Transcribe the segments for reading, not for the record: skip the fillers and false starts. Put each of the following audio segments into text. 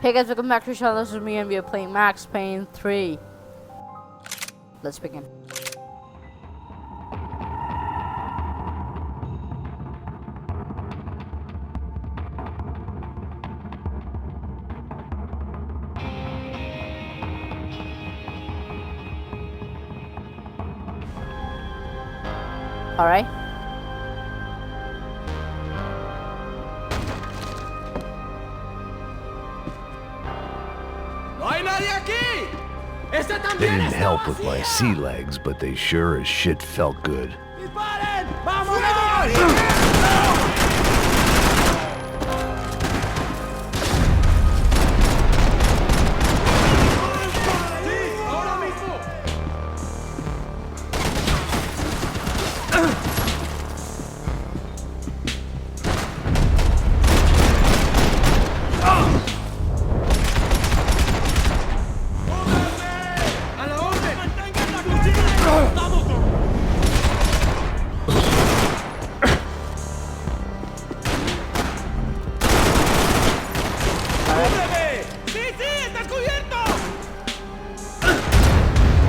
Hey guys, welcome back to the channel. This is me and we are playing Max Payne 3. Let's begin. Alright. They didn't help with my sea legs, but they sure as shit felt good.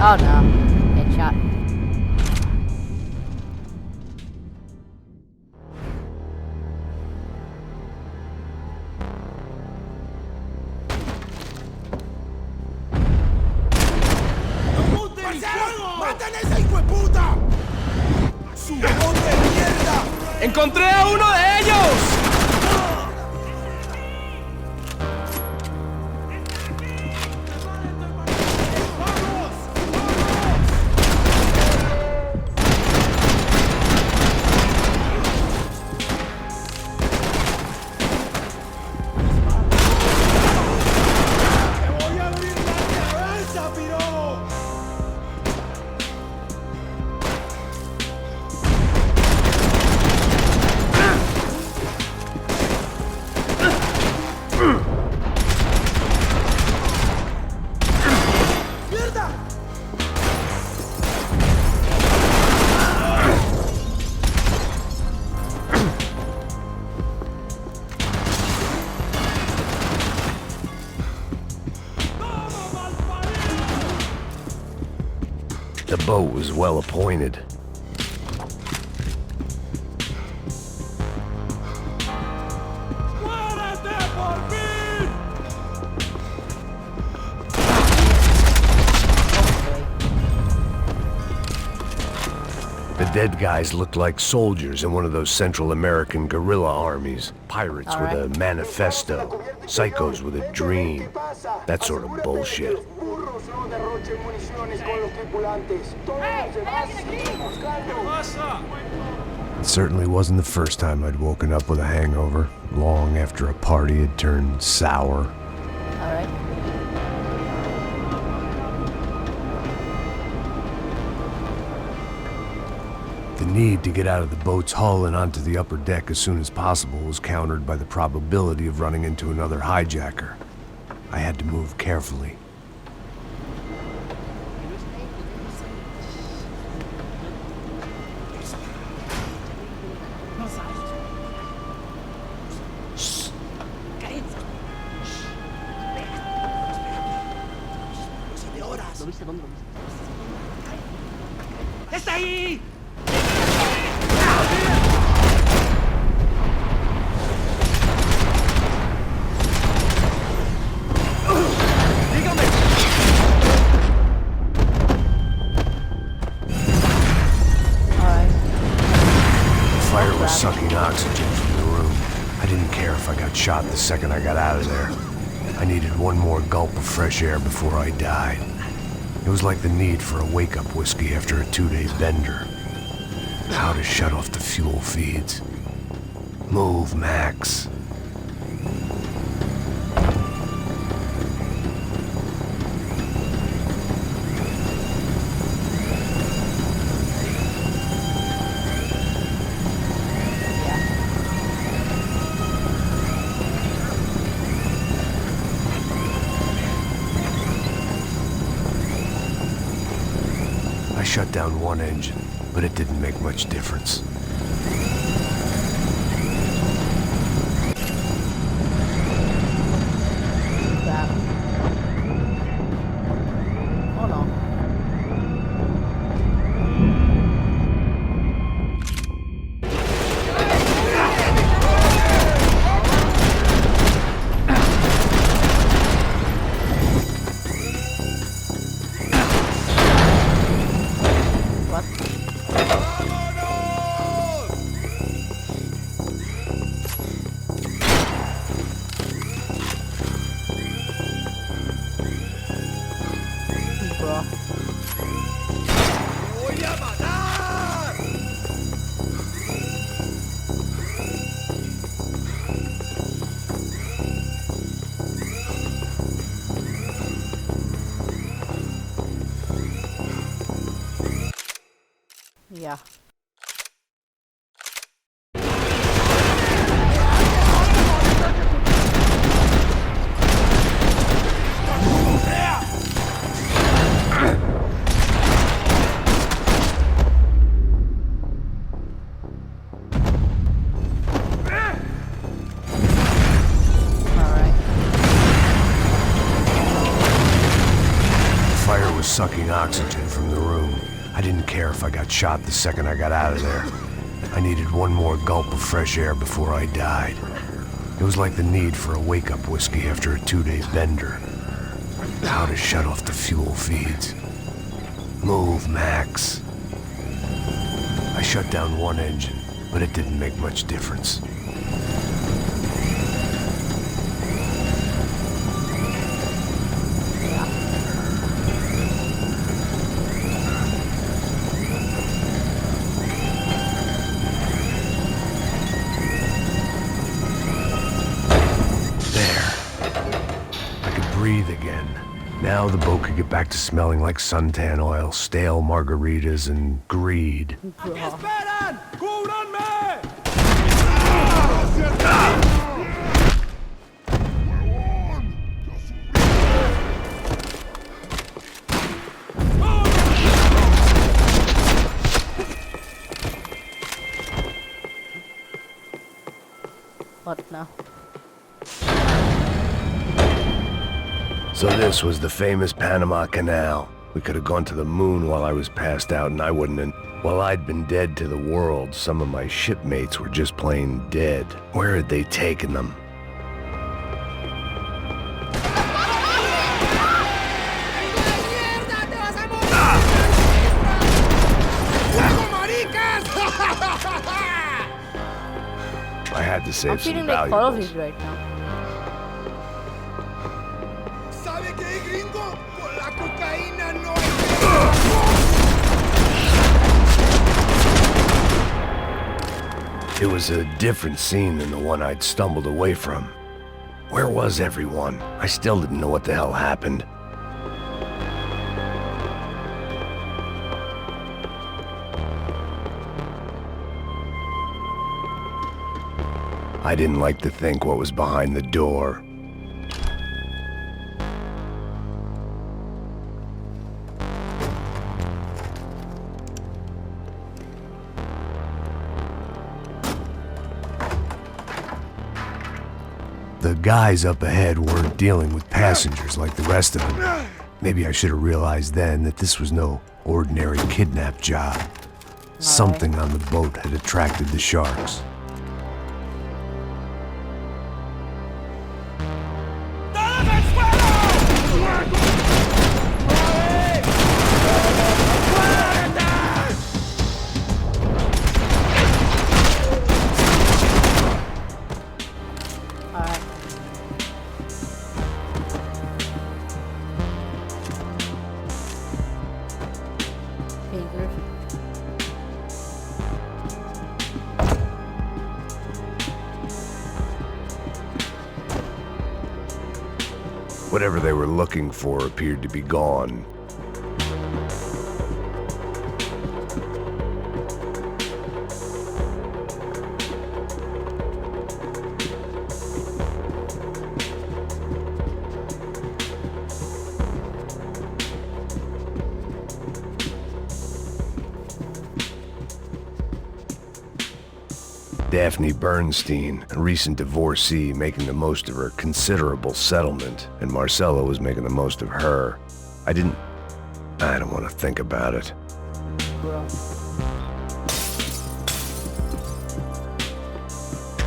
Oh no, headshot. ¡Maten a ese hijo de puta! ¡Su bote de mierda! ¡Encontré a uno de ellos! The boat was well appointed. The dead guys looked like soldiers in one of those Central American guerrilla armies. Pirates with a manifesto. Psychos with a dream. That sort of bullshit. It certainly wasn't the first time I'd woken up with a hangover, long after a party had turned sour. Alright. The need to get out of the boat's hull and onto the upper deck as soon as possible was countered by the probability of running into another hijacker. I had to move carefully. ¡Está ahí! Fire was sucking oxygen from the room. I didn't care if I got shot the second I got out of there. I needed one more gulp of fresh air before I died. It was like the need for a wake-up whiskey after a 2-day bender. How to shut off the fuel feeds. Move, Max. I shut down one engine, but it didn't make much difference. Yeah. Fire was sucking oxygen from the room. I didn't care if I got shot the second I got out of there. I needed one more gulp of fresh air before I died. It was like the need for a wake-up whiskey after a 2-day bender. How to shut off the fuel feeds. Move, Max. I shut down one engine, but it didn't make much difference. Breathe again. Now the boat could get back to smelling like suntan oil, stale margaritas, and greed. ¡Aquí esperan! ¡Cúbranme! What now? So this was the famous Panama Canal. We could have gone to the moon while I was passed out and I wouldn't have... While I'd been dead to the world, some of my shipmates were just plain dead. Where had they taken them? I had to I'm save feeling some like Call of valuables. Duty right now. ¿Sabe qué, gringo? Con la cocaína no It was a different scene than the one I'd stumbled away from. Where was everyone? I still didn't know what the hell happened. I didn't like to think what was behind the door. The guys up ahead weren't dealing with passengers like the rest of them. Maybe I should have realized then that this was no ordinary kidnap job. Something on the boat had attracted the sharks. ¡Todos al suelo! Alright. Fingers. Whatever they were looking for appeared to be gone. Daphne Bernstein, a recent divorcee, making the most of her considerable settlement, and Marcella was making the most of her. I don't want to think about it. Bro.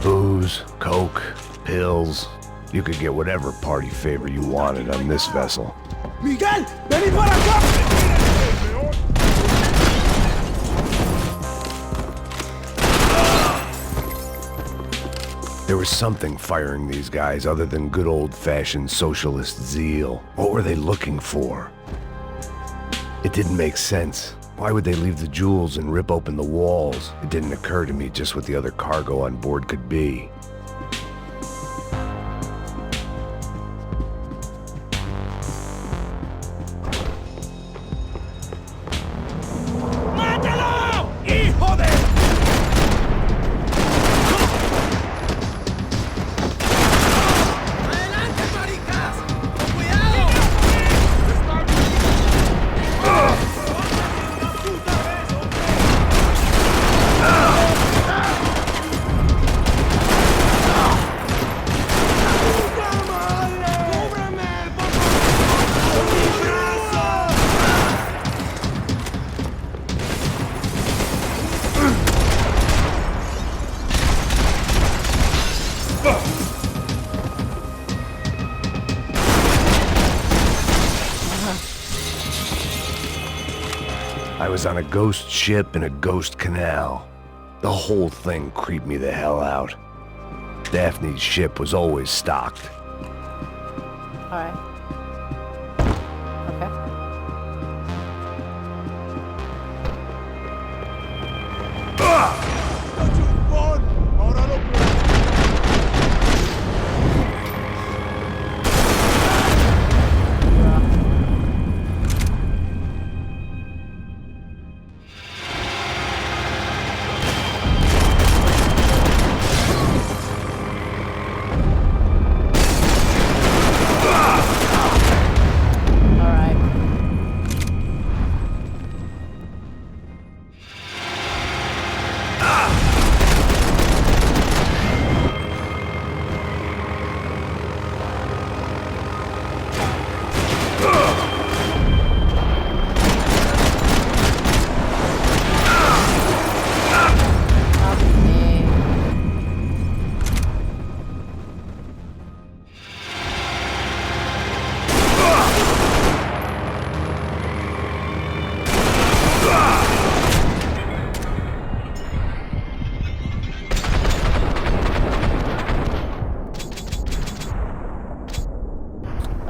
Booze, coke, pills. You could get whatever party favor you wanted on this vessel. Miguel, vení para acá. There was something firing these guys other than good old-fashioned socialist zeal. What were they looking for? It didn't make sense. Why would they leave the jewels and rip open the walls? It didn't occur to me just what the other cargo on board could be. ¡Mátalo! I was on a ghost ship in a ghost canal. The whole thing creeped me the hell out. Daphne's ship was always stocked. Alright. Okay. ¡Chupón! ¡Ahora lo puedo! Alright.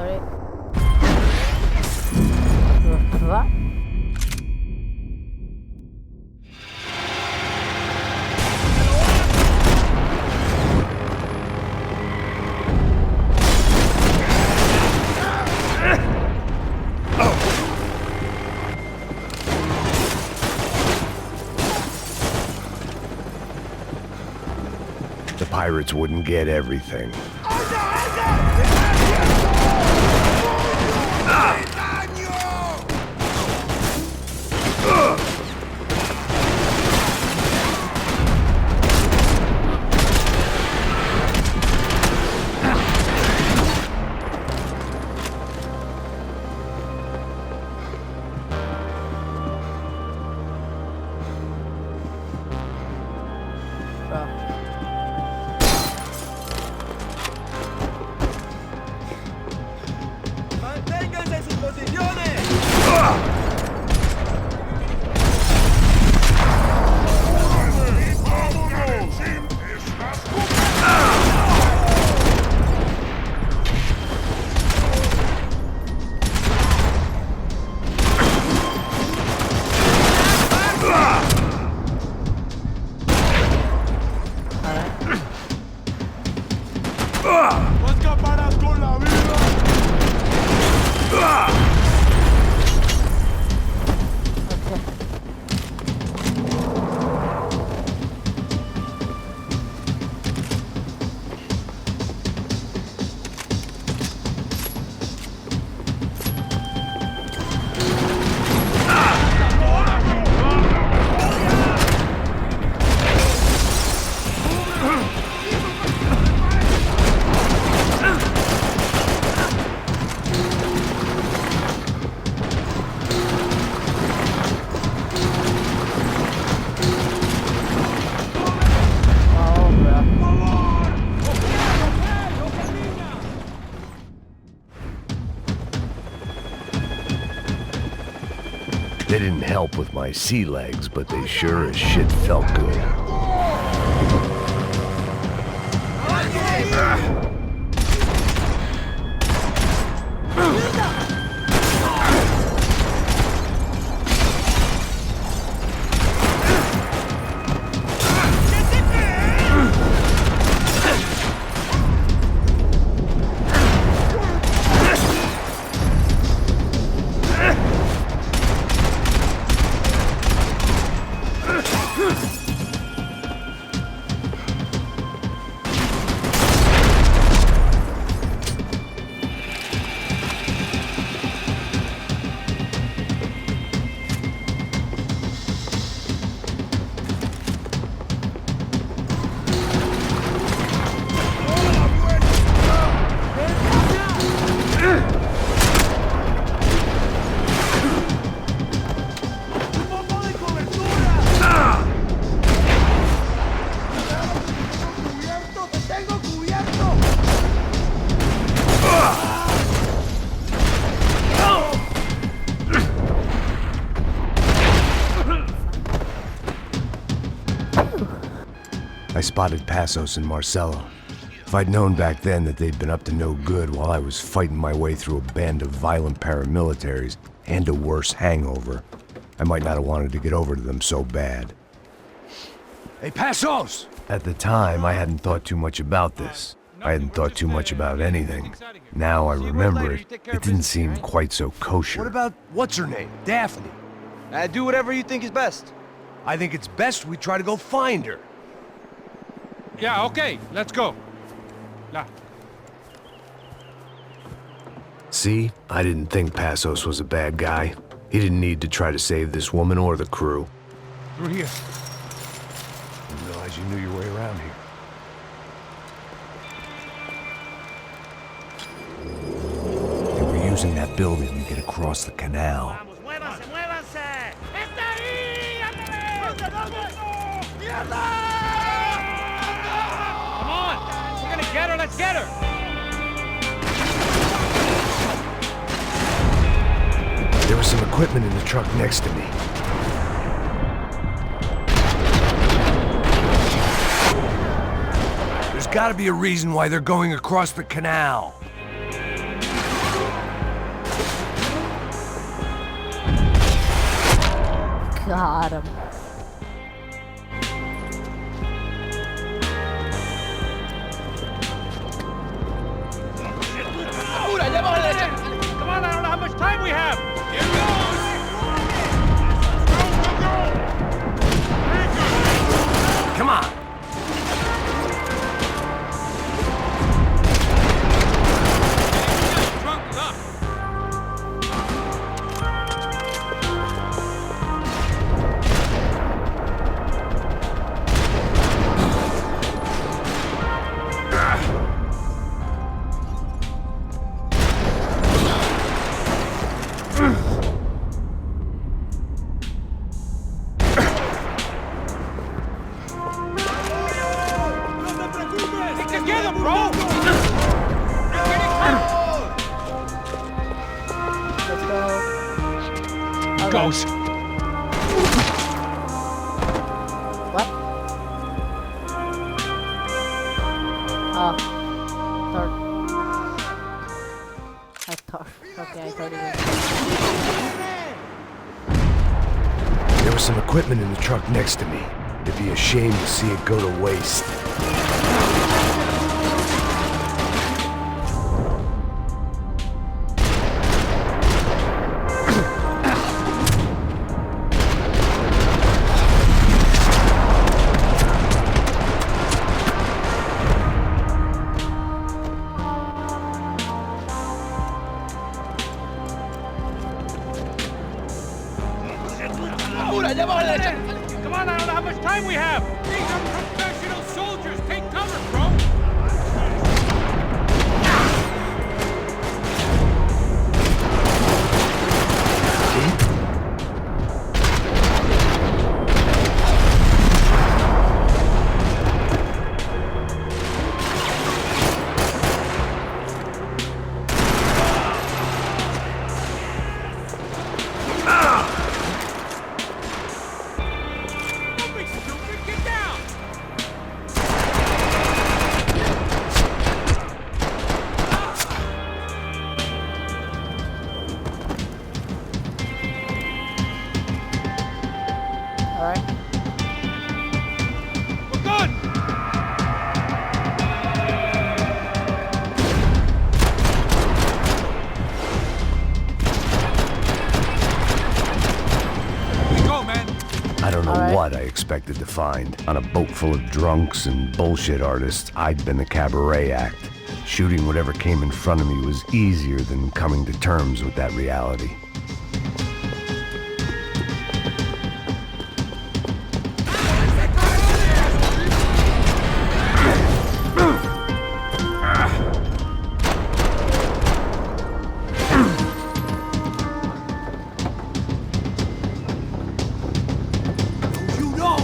Okay. Alright. What? The pirates wouldn't get everything. Bro. ¡Manténganse en sus posiciones! ¡No escaparás con la vida! Oh, bro. They didn't help with my sea legs, but they sure as shit felt good. I spotted Passos and Marcelo. If I'd known back then that they'd been up to no good while I was fighting my way through a band of violent paramilitaries and a worse hangover, I might not have wanted to get over to them so bad. Hey, Passos! At the time, I hadn't thought too much about this. I hadn't thought too much about anything. Now I remember it, it didn't seem quite so kosher. What about, what's her name? Daphne. Do whatever you think is best. I think it's best we try to go find her. Yeah, okay, let's go. La. See, I didn't think Passos was a bad guy. He didn't need to try to save this woman or the crew. Through here. Didn't realize you knew your way around here. They were using that building to get across the canal. ¡Muévanse, muévanse! ¡Está ahí! Come on! We're gonna get her, let's get her! There was some equipment in the truck next to me. There's gotta be a reason why they're going across the canal. Got him. Come on, I don't know how much time we have! Here goes! Come on! Trunk is up! Together, bro! Let's go. Okay. Goes. What? Oh. Third. I thought. Okay, I thought it was. There was some equipment in the truck next to me. It'd be a shame to see it go to waste. Come on, I don't know how much time we have! These are professional soldiers! Take cover, bro! Don't be stupid! Get down! Alright. We're good! Here we go, man! I don't know All right. what I expected to find. On a boat full of drunks and bullshit artists, I'd been the cabaret act. Shooting whatever came in front of me was easier than coming to terms with that reality. You know!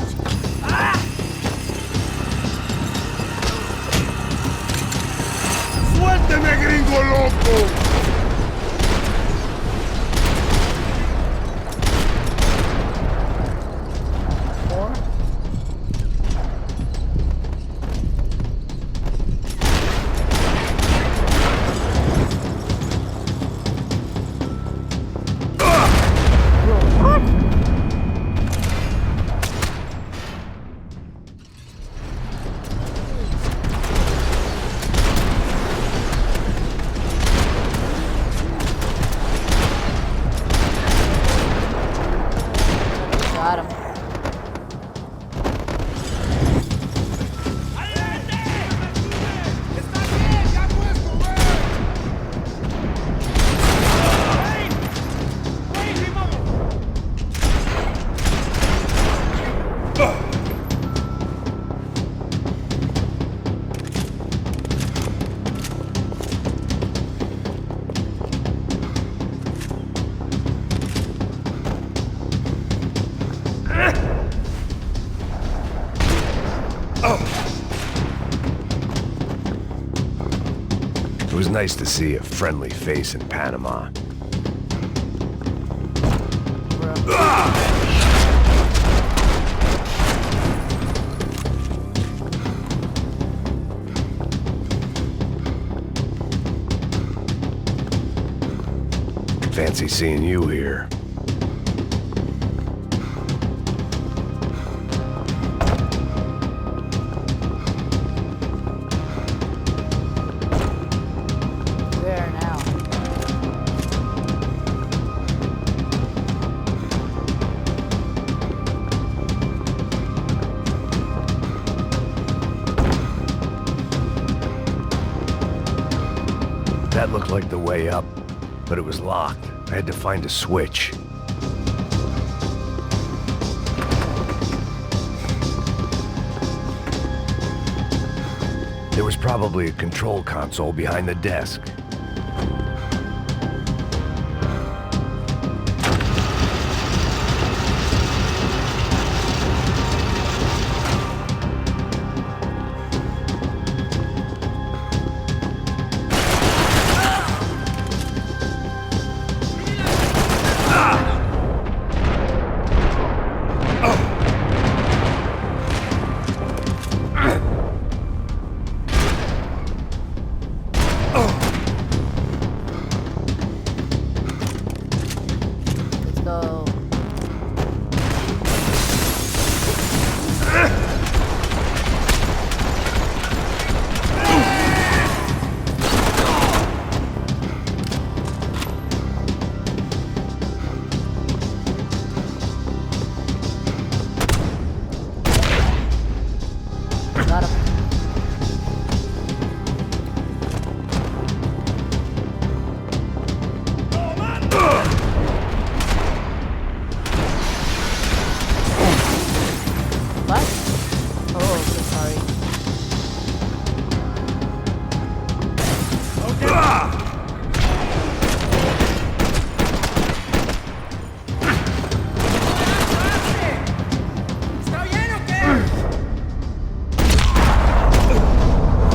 ¡Suélteme, gringo loco! nice to see a friendly face in Panama. Fancy seeing you here. Where now? That looked like the way up, but it was locked. I had to find a switch. There was probably a control console behind the desk. Let's go. Got him. What? Oh, so sorry.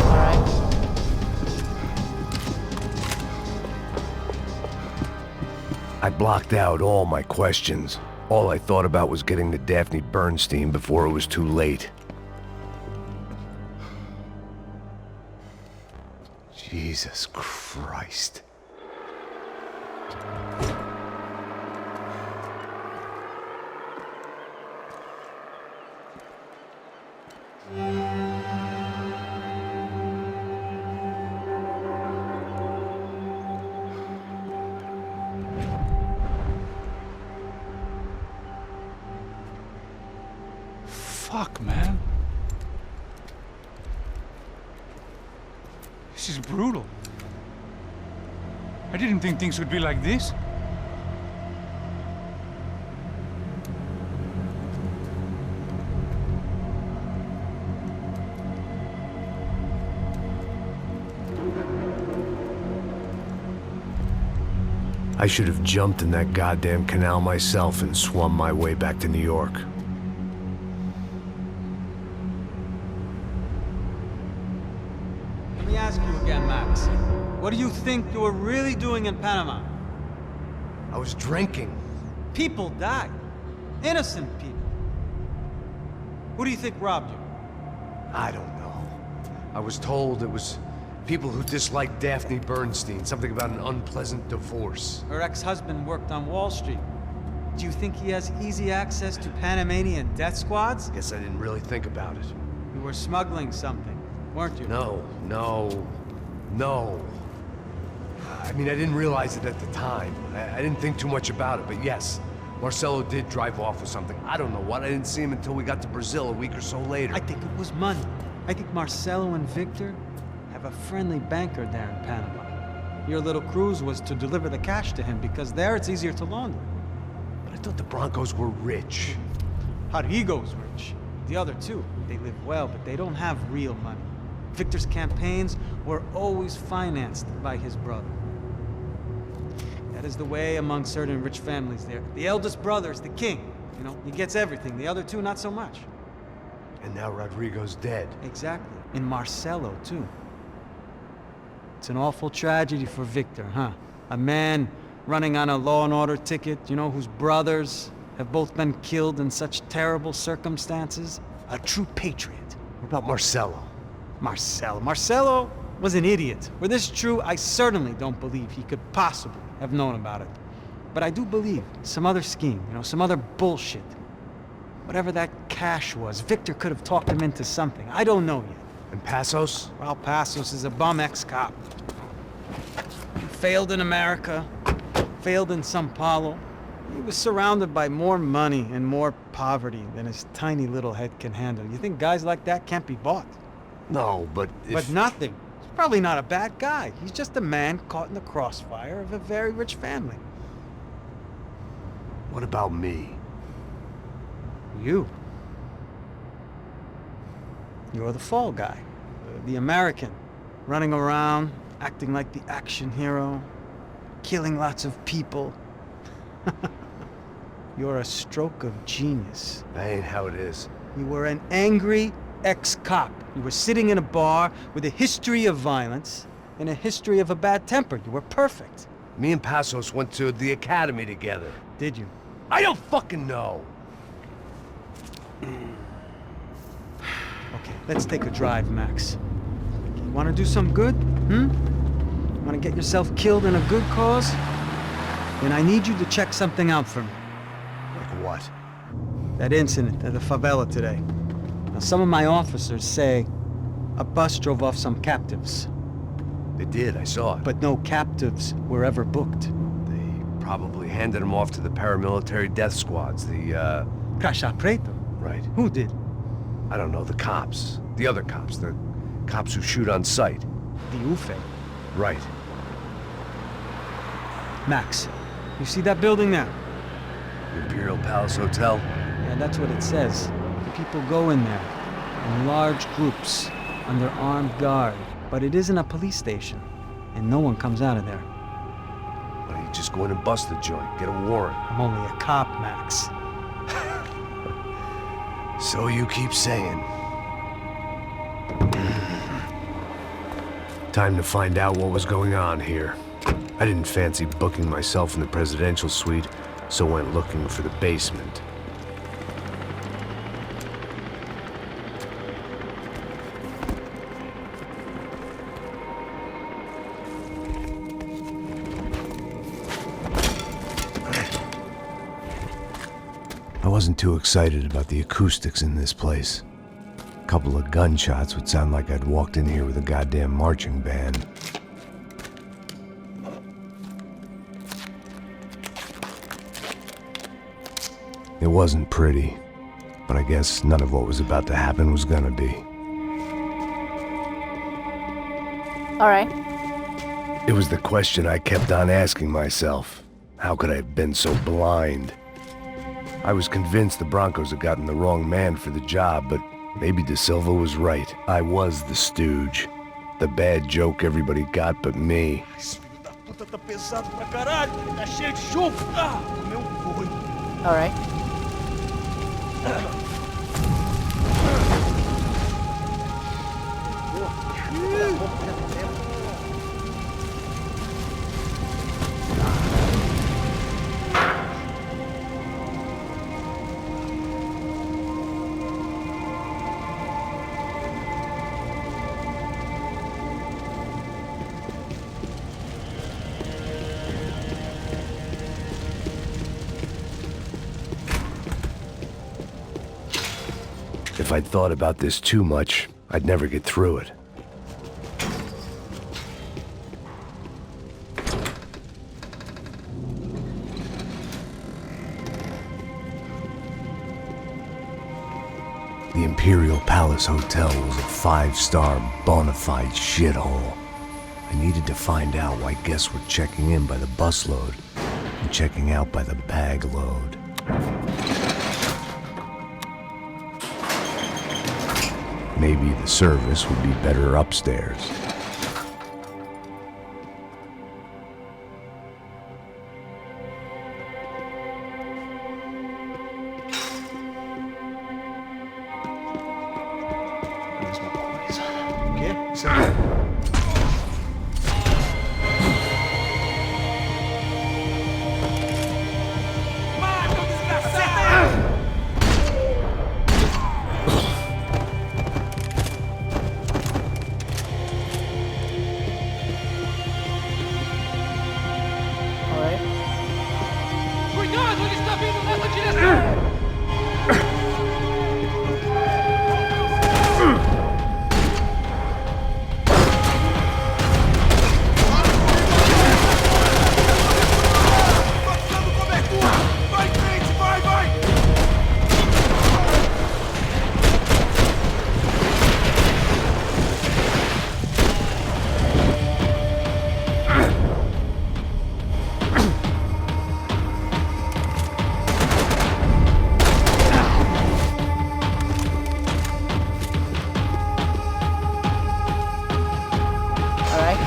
Alright. I blocked out all my questions. All I thought about was getting to Daphne Bernstein before it was too late. Jesus Christ. Fuck, man. This is brutal. I didn't think things would be like this. I should have jumped in that goddamn canal myself and swum my way back to New York. Let me ask you again, Max. What do you think you were really doing in Panama? I was drinking. People died. Innocent people. Who do you think robbed you? I don't know. I was told it was people who disliked Daphne Bernstein, something about an unpleasant divorce. Her ex-husband worked on Wall Street. Do you think he has easy access to Panamanian death squads? Guess I didn't really think about it. You were smuggling something, weren't you? No. I mean, I didn't realize it at the time. I didn't think too much about it, but yes, Marcelo did drive off with something. I don't know what. I didn't see him until we got to Brazil a week or so later. I think it was money. I think Marcelo and Victor have a friendly banker there in Panama. Your little cruise was to deliver the cash to him because there it's easier to launder. But I thought the Broncos were rich. Rodrigo's rich. The other two, they live well, but they don't have real money. Victor's campaigns were always financed by his brother. That is the way among certain rich families there. The eldest brother is the king. You know, he gets everything. The other two, not so much. And now Rodrigo's dead. Exactly. And Marcelo, too. It's an awful tragedy for Victor, huh? A man running on a law and order ticket, you know, whose brothers have both been killed in such terrible circumstances. A true patriot. What about Marcelo? Marcelo was an idiot. Were this true, I certainly don't believe he could possibly have known about it. But I do believe some other scheme, you know, some other bullshit. Whatever that cash was, Victor could have talked him into something. I don't know yet. And Passos? Well, Passos is a bum ex-cop. He failed in America, failed in São Paulo. He was surrounded by more money and more poverty than his tiny little head can handle. You think guys like that can't be bought? No, but if... But nothing. He's probably not a bad guy. He's just a man caught in the crossfire of a very rich family. What about me? You. You're the fall guy. The American. Running around, acting like the action hero. Killing lots of people. You're a stroke of genius. That ain't how it is. You were an angry ex-cop. You were sitting in a bar with a history of violence and a history of a bad temper. You were perfect. Me and Passos went to the academy together. Did you? I don't fucking know! Okay, let's take a drive, Max. You want to do some good? Want to get yourself killed in a good cause? Then I need you to check something out for me. Like what? That incident at the favela today. Now, some of my officers say a bus drove off some captives. They did, I saw it. But no captives were ever booked. They probably handed them off to the paramilitary death squads, the, Caixa Preto? Right. Who did? I don't know, the cops. The other cops. The cops who shoot on sight. The UFE. Right. Max, you see that building there? Imperial Palace Hotel? Yeah, that's what it says. People go in there, in large groups, under armed guard. But it isn't a police station, and no one comes out of there. Why don't you just go in and bust the joint, get a warrant? I'm only a cop, Max. So you keep saying. Time to find out what was going on here. I didn't fancy booking myself in the presidential suite, so went looking for the basement. I wasn't too excited about the acoustics in this place. A couple of gunshots would sound like I'd walked in here with a goddamn marching band. It wasn't pretty, but I guess none of what was about to happen was gonna be. Alright. It was the question I kept on asking myself. How could I have been so blind? I was convinced the Broncos had gotten the wrong man for the job, but maybe De Silva was right. I was the stooge. The bad joke everybody got but me. Alright. If I'd thought about this too much, I'd never get through it. The Imperial Palace Hotel was a 5-star bona fide shithole. I needed to find out why guests were checking in by the busload and checking out by the bag load. Maybe the service would be better upstairs. Senhor, ele está vindo nessa direção! Passando cobertura! Vai em frente, vai, vai! Alright.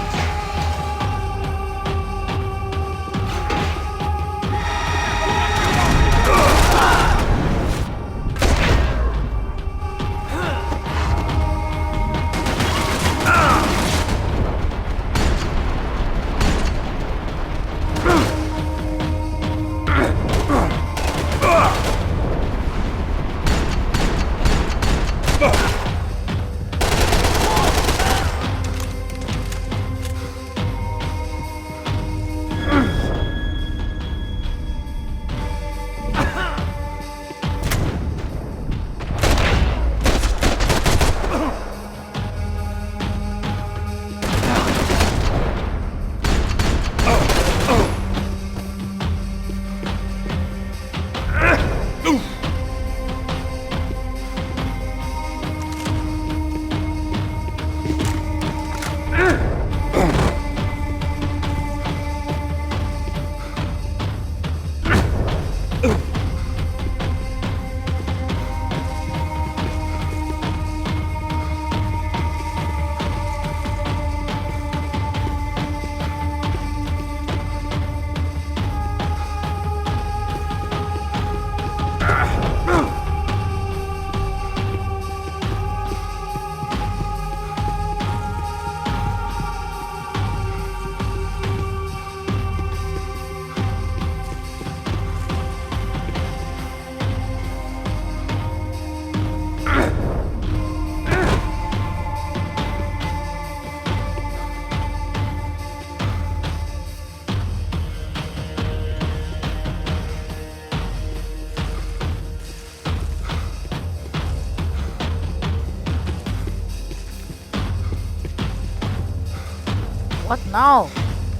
What now?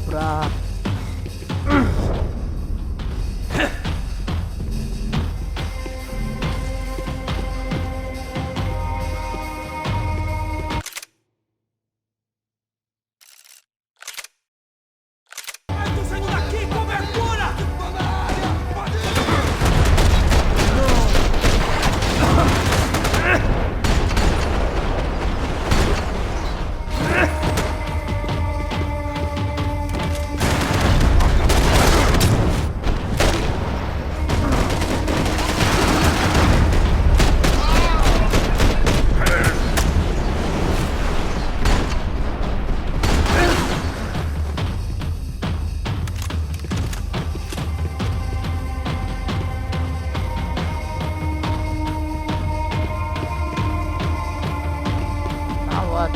Bruh. Tô saindo daqui, cobertura! Now what?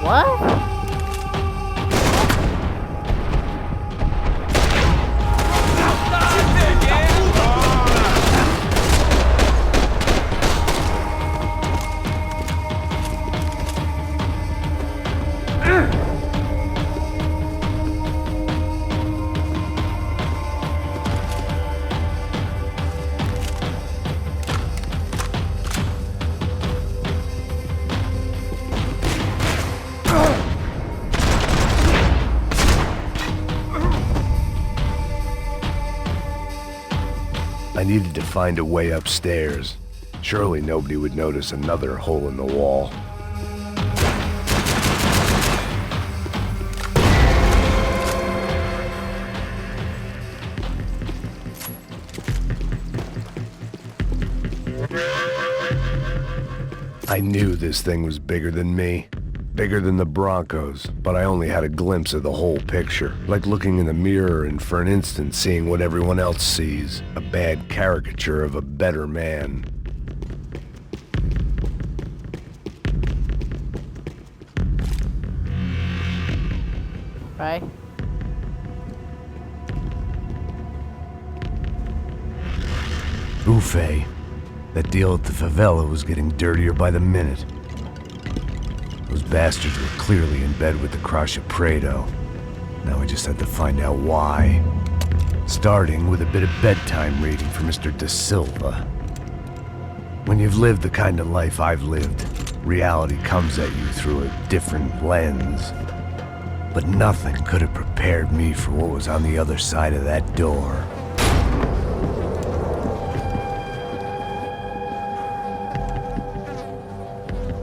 What? I needed to find a way upstairs. Surely nobody would notice another hole in the wall. I knew this thing was bigger than me. Bigger than the Broncos, but I only had a glimpse of the whole picture. Like looking in the mirror and for an instant seeing what everyone else sees. A bad caricature of a better man. Right? Ufe. That deal at the favela was getting dirtier by the minute. Those bastards were clearly in bed with the Crash of Prado. Now I just had to find out why. Starting with a bit of bedtime reading for Mr. Da Silva. When you've lived the kind of life I've lived, reality comes at you through a different lens. But nothing could have prepared me for what was on the other side of that door.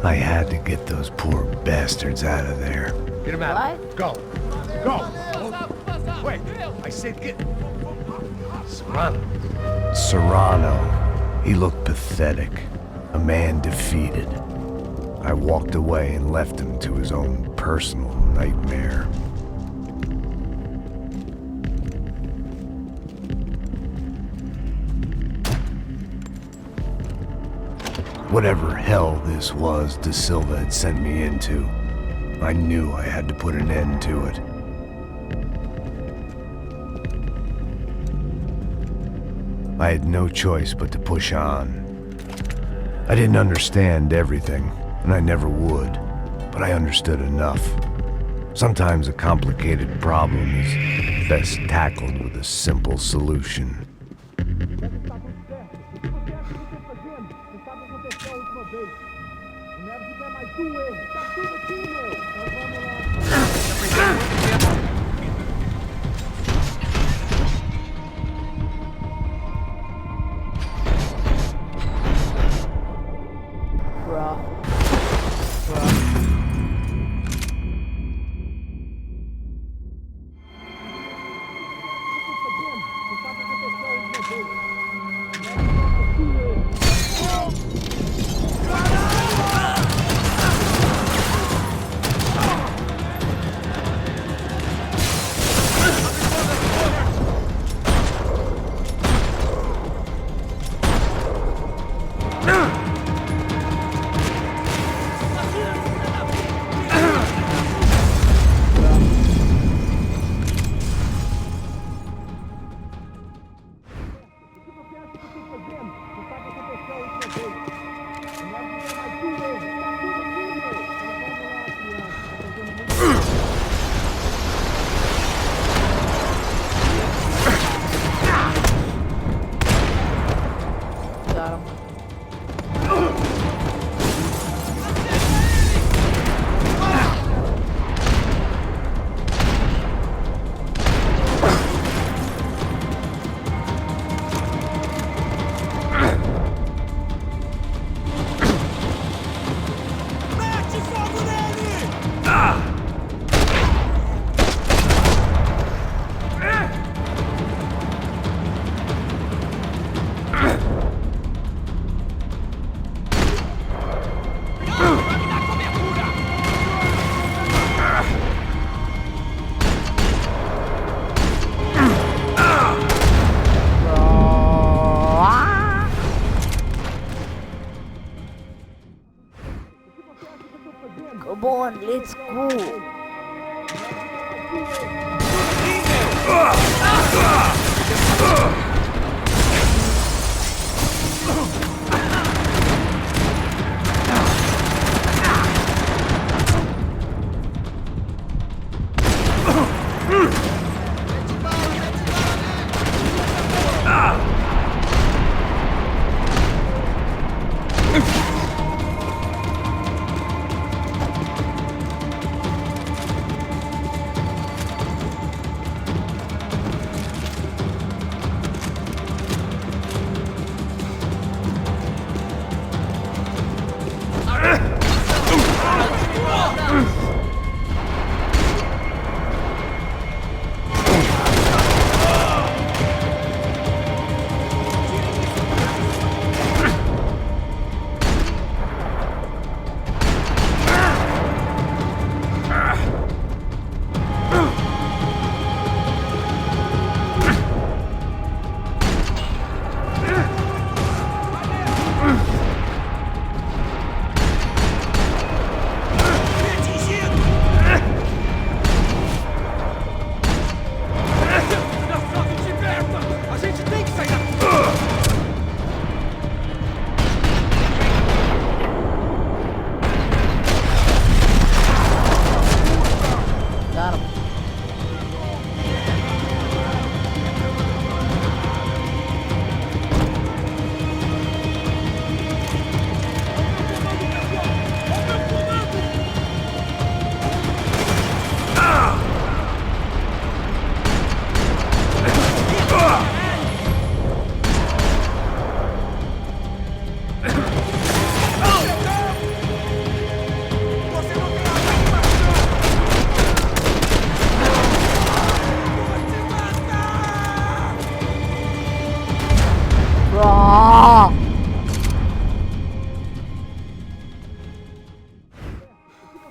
I had to get those poor bastards out of there. Get him out. What? Go. Go. Wait. I said get... Serrano. Serrano. He looked pathetic. A man defeated. I walked away and left him to his own personal nightmare. Whatever hell this was Da Silva had sent me into, I knew I had to put an end to it. I had no choice but to push on. I didn't understand everything, and I never would, but I understood enough. Sometimes a complicated problem is best tackled with a simple solution. Come on, let's go.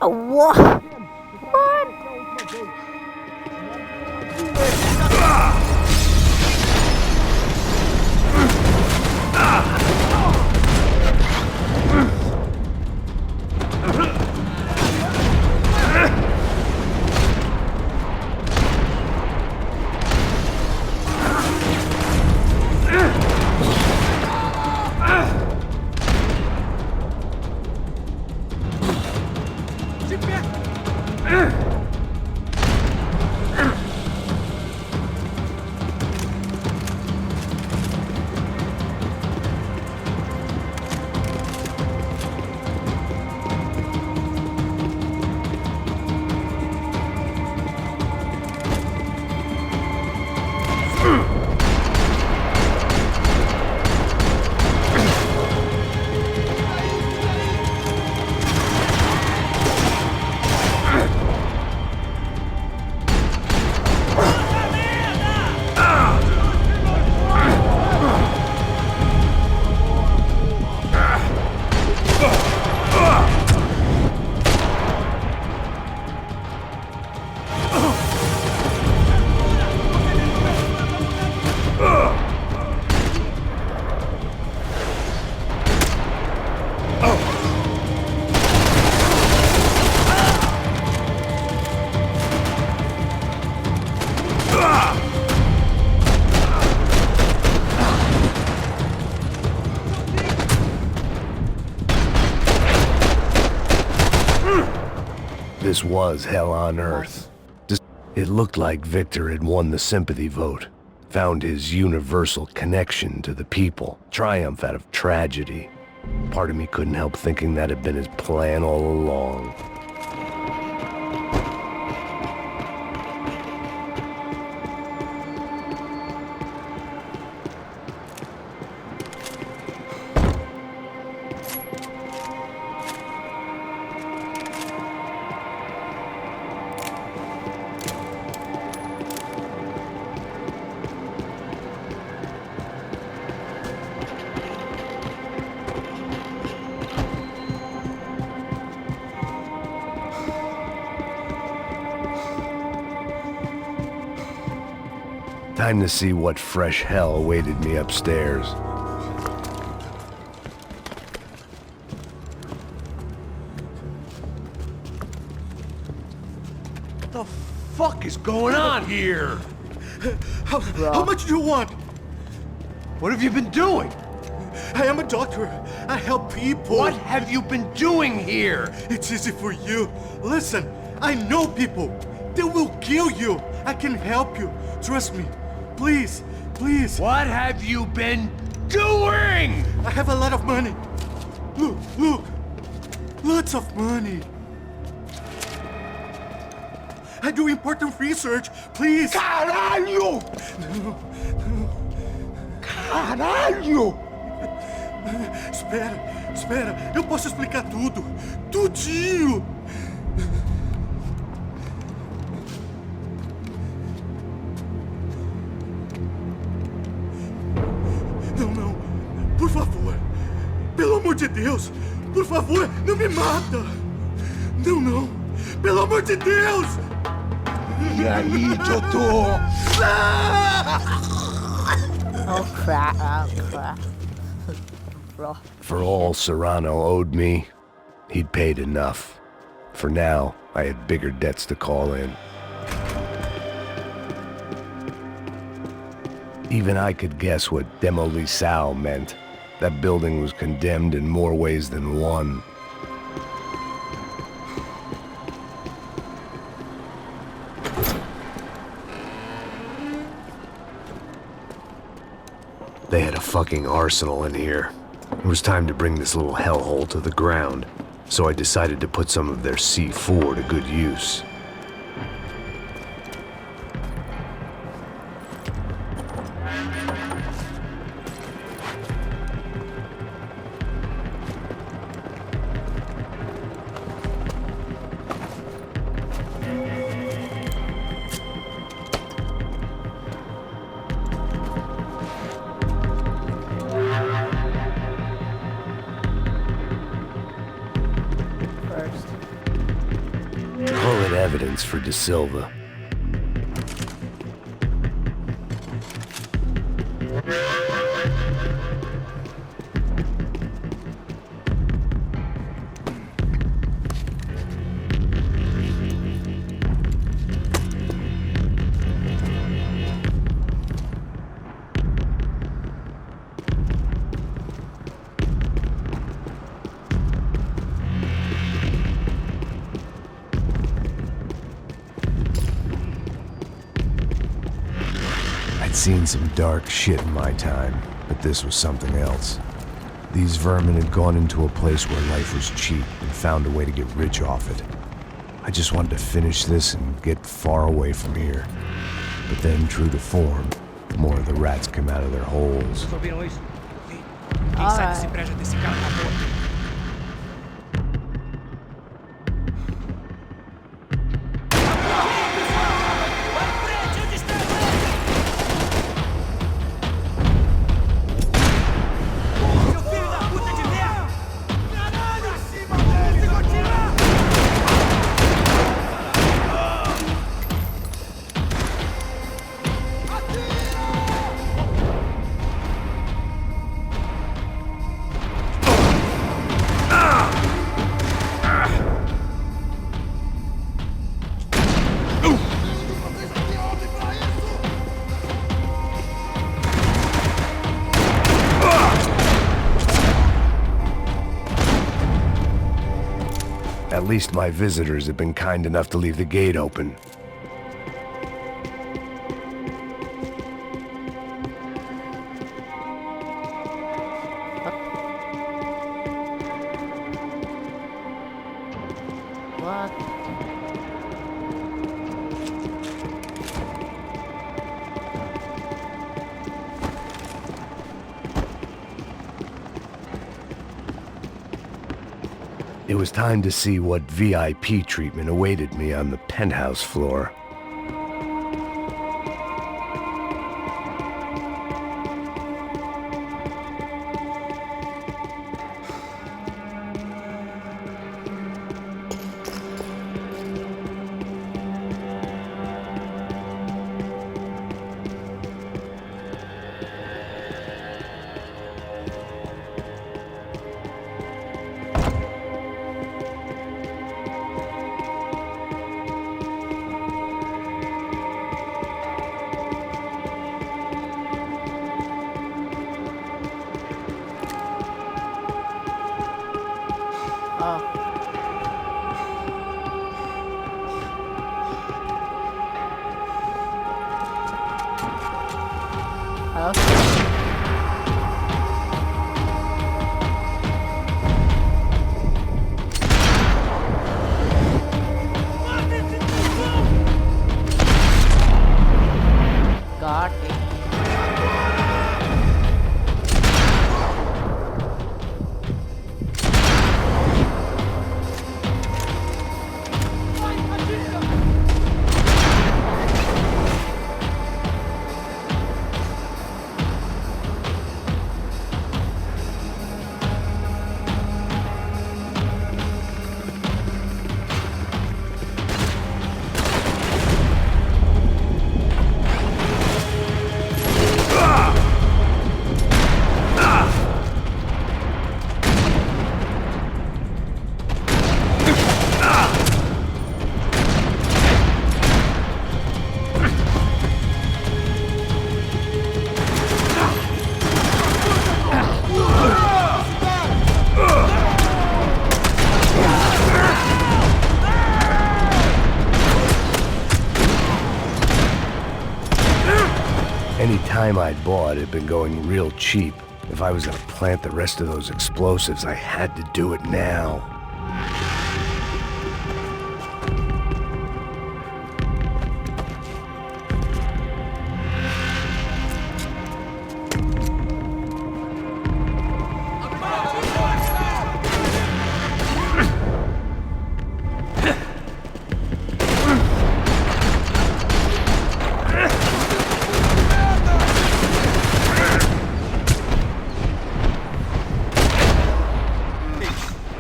What? What? This was hell on earth. It looked like Victor had won the sympathy vote, found his universal connection to the people, triumph out of tragedy. Part of me couldn't help thinking that had been his plan all along. Time to see what fresh hell awaited me upstairs. What the fuck is going on here? How much do you want? What have you been doing? I am a doctor. I help people. What have you been doing here? It's easy for you. Listen, I know people. They will kill you. I can help you. Trust me. Please, please. What have you been doing? I have a lot of money. Look, look. Lots of money. I do important research. Please. Caralho! Caralho! Espera, espera. Eu posso explicar tudo. Tudinho. Não. Por favor. Pelo amor de Deus. Por favor, não me mata. Não. Pelo amor de Deus. E aí, doutor? Oh crap. Bro. For all Serrano owed me, he'd paid enough. For now, I had bigger debts to call in. Even I could guess what demolição meant. That building was condemned in more ways than one. They had a fucking arsenal in here. It was time to bring this little hellhole to the ground, so I decided to put some of their C4 to good use. had evidence for De Silva. I'd seen some dark shit in my time, but this was something else. These vermin had gone into a place where life was cheap and found a way to get rich off it. I just wanted to finish this and get far away from here. But then, true to form, more of the rats come out of their holes. At least my visitors have been kind enough to leave the gate open. What? It was time to see what VIP treatment awaited me on the penthouse floor. Got it. Any time I'd bought had been going real cheap. If I was gonna plant the rest of those explosives, I had to do it now.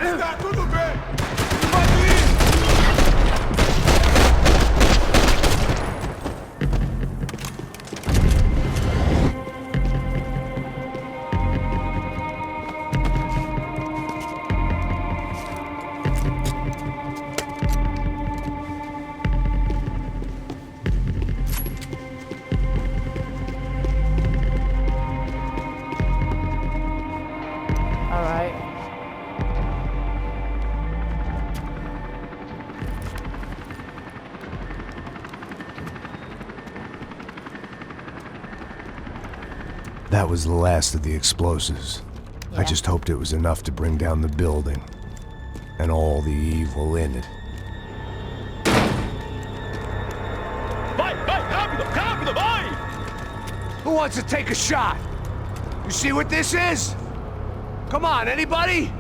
Está tudo bem! That was the last of the explosives. I Yeah. just hoped it was enough to bring down the building. And all the evil in it. Vai, vai, rápido, rápido, vai! Who wants to take a shot? You see what this is? Come on, anybody?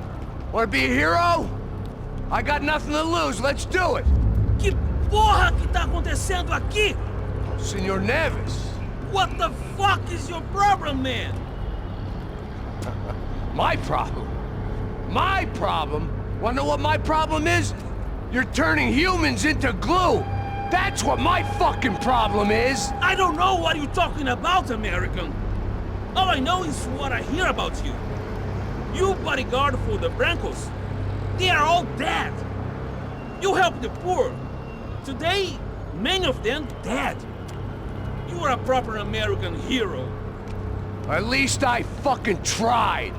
Want to be a hero? I got nothing to lose, let's do it! Que porra que tá acontecendo aqui? Senor Neves. What the fuck is your problem, man? My problem? My problem? Wanna know what my problem is? You're turning humans into glue! That's what my fucking problem is! I don't know what you're talking about, American. All I know is what I hear about you. You bodyguard for the Brancos. They are all dead. You help the poor. Today, many of them dead. You are a proper American hero. At least I fucking tried!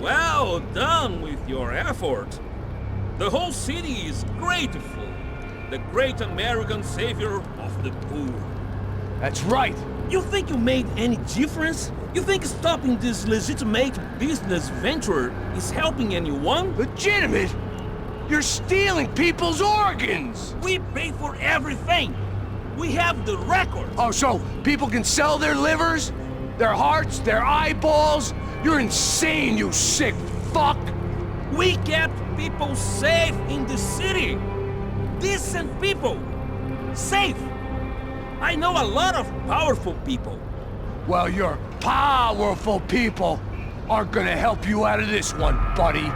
Well done with your effort. The whole city is grateful. The great American savior of the poor. That's right! You think you made any difference? You think stopping this legitimate business venture is helping anyone? Legitimate? You're stealing people's organs! We pay for everything. We have the record. Oh, so people can sell their livers? Their hearts? Their eyeballs? You're insane, you sick fuck! We kept people safe in the city. Decent people. Safe. I know a lot of powerful people. Well, your powerful people aren't gonna help you out of this one, buddy.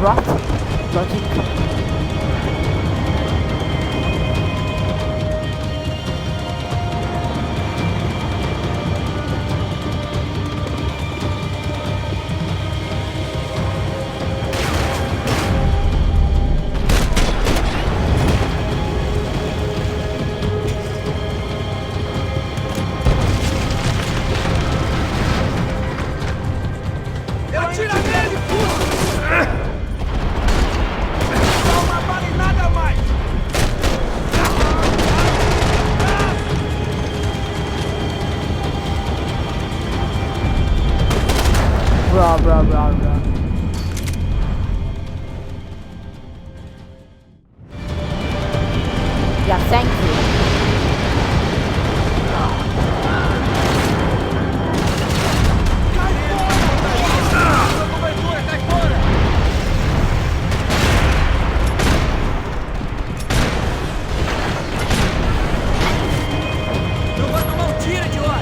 Bro. Yeah, thank you. Levanta a mão, tira de lá.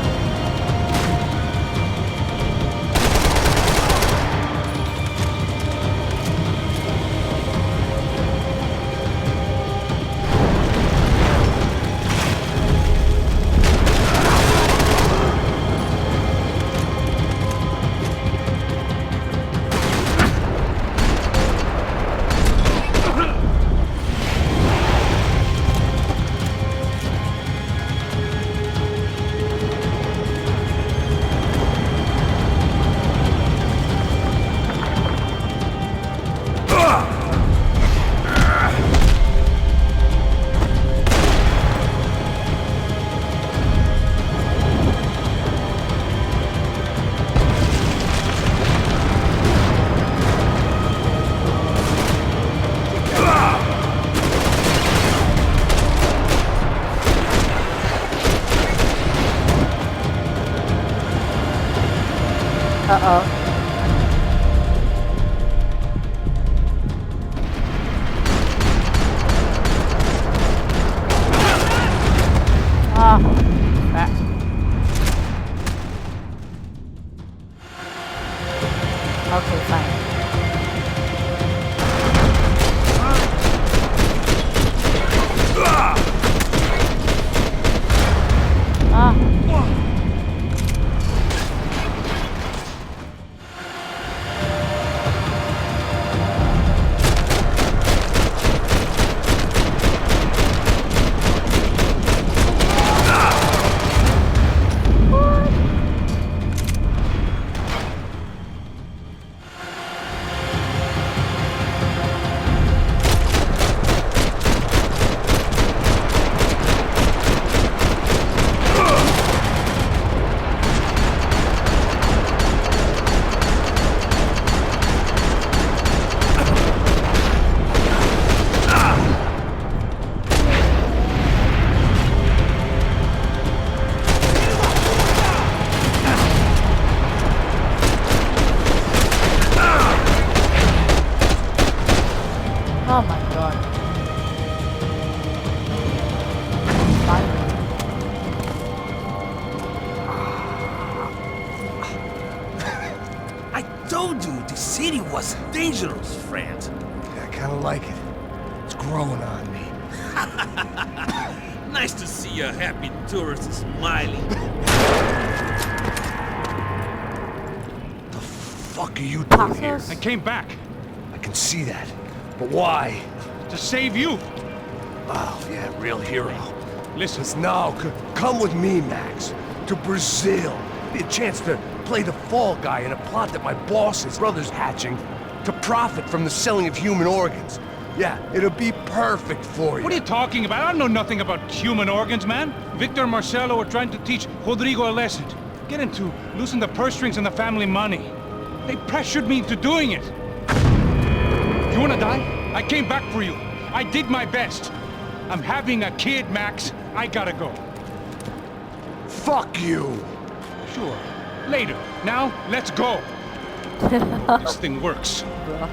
Ah, crap. Okay, fine. Ah. Oh my god. Finally. I told you the city was dangerous, friend. I kind of like it. It's growing on me. Nice to see a happy tourist smiling. The fuck are you doing here? Passos? I came back I can see that. But why? to save you. Oh, yeah, real hero. Listen, Now, come with me, Max. To Brazil. Be a chance to play the fall guy in a plot that my boss's brother's hatching to profit from the selling of human organs. Yeah, it'll be perfect for you. what are you talking about? I know nothing about human organs, man. Victor and Marcelo are trying to teach Rodrigo a lesson. Get him to loosen the purse strings and the family money. They pressured me into doing it. You wanna die? I came back for you. I did my best. I'm having a kid, Max. I gotta go. Fuck you! Sure. Later. Now, let's go. This thing works. Bro.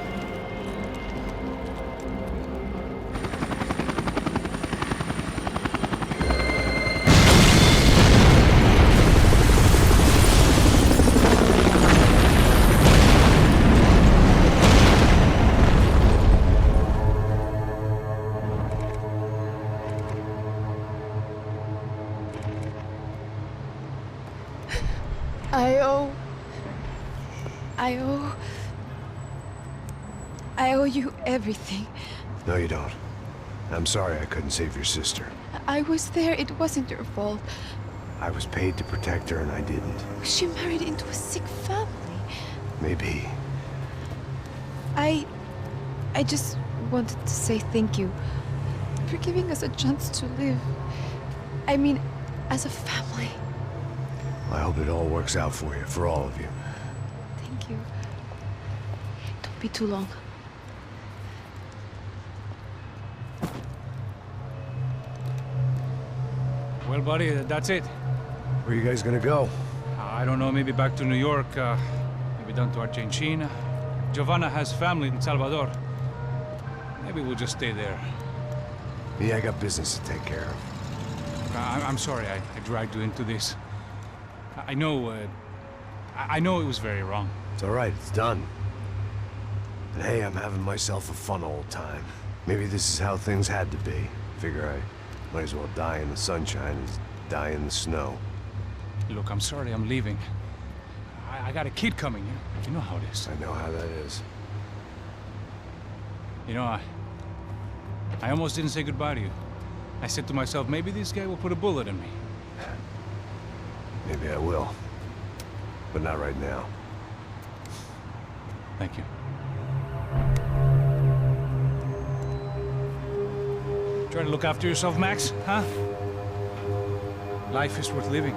I owe you everything. No, you don't. I'm sorry I couldn't save your sister. I was there. It wasn't your fault. I was paid to protect her and I didn't. She married into a sick family. Maybe. I just wanted to say thank you for giving us a chance to live. I mean, as a family. I hope it all works out for you, for all of you. Thank you. Don't be too long. Well, buddy, that's it. Where are you guys gonna go? I don't know, maybe back to New York, maybe down to Argentina. Giovanna has family in Salvador. Maybe we'll just stay there. Me, I got business to take care of. I'm sorry I dragged you into this. I know, I know it was very wrong. It's all right, it's done. And hey, I'm having myself a fun old time. Maybe this is how things had to be. Figure I might as well die in the sunshine as die in the snow. Look, I'm sorry I'm leaving. I got a kid coming, you know how it is. I know how that is. You know, I almost didn't say goodbye to you. I said to myself, maybe this guy will put a bullet in me. Maybe I will. But not right now. Thank you. Try to look after yourself, Max, huh? Life is worth living.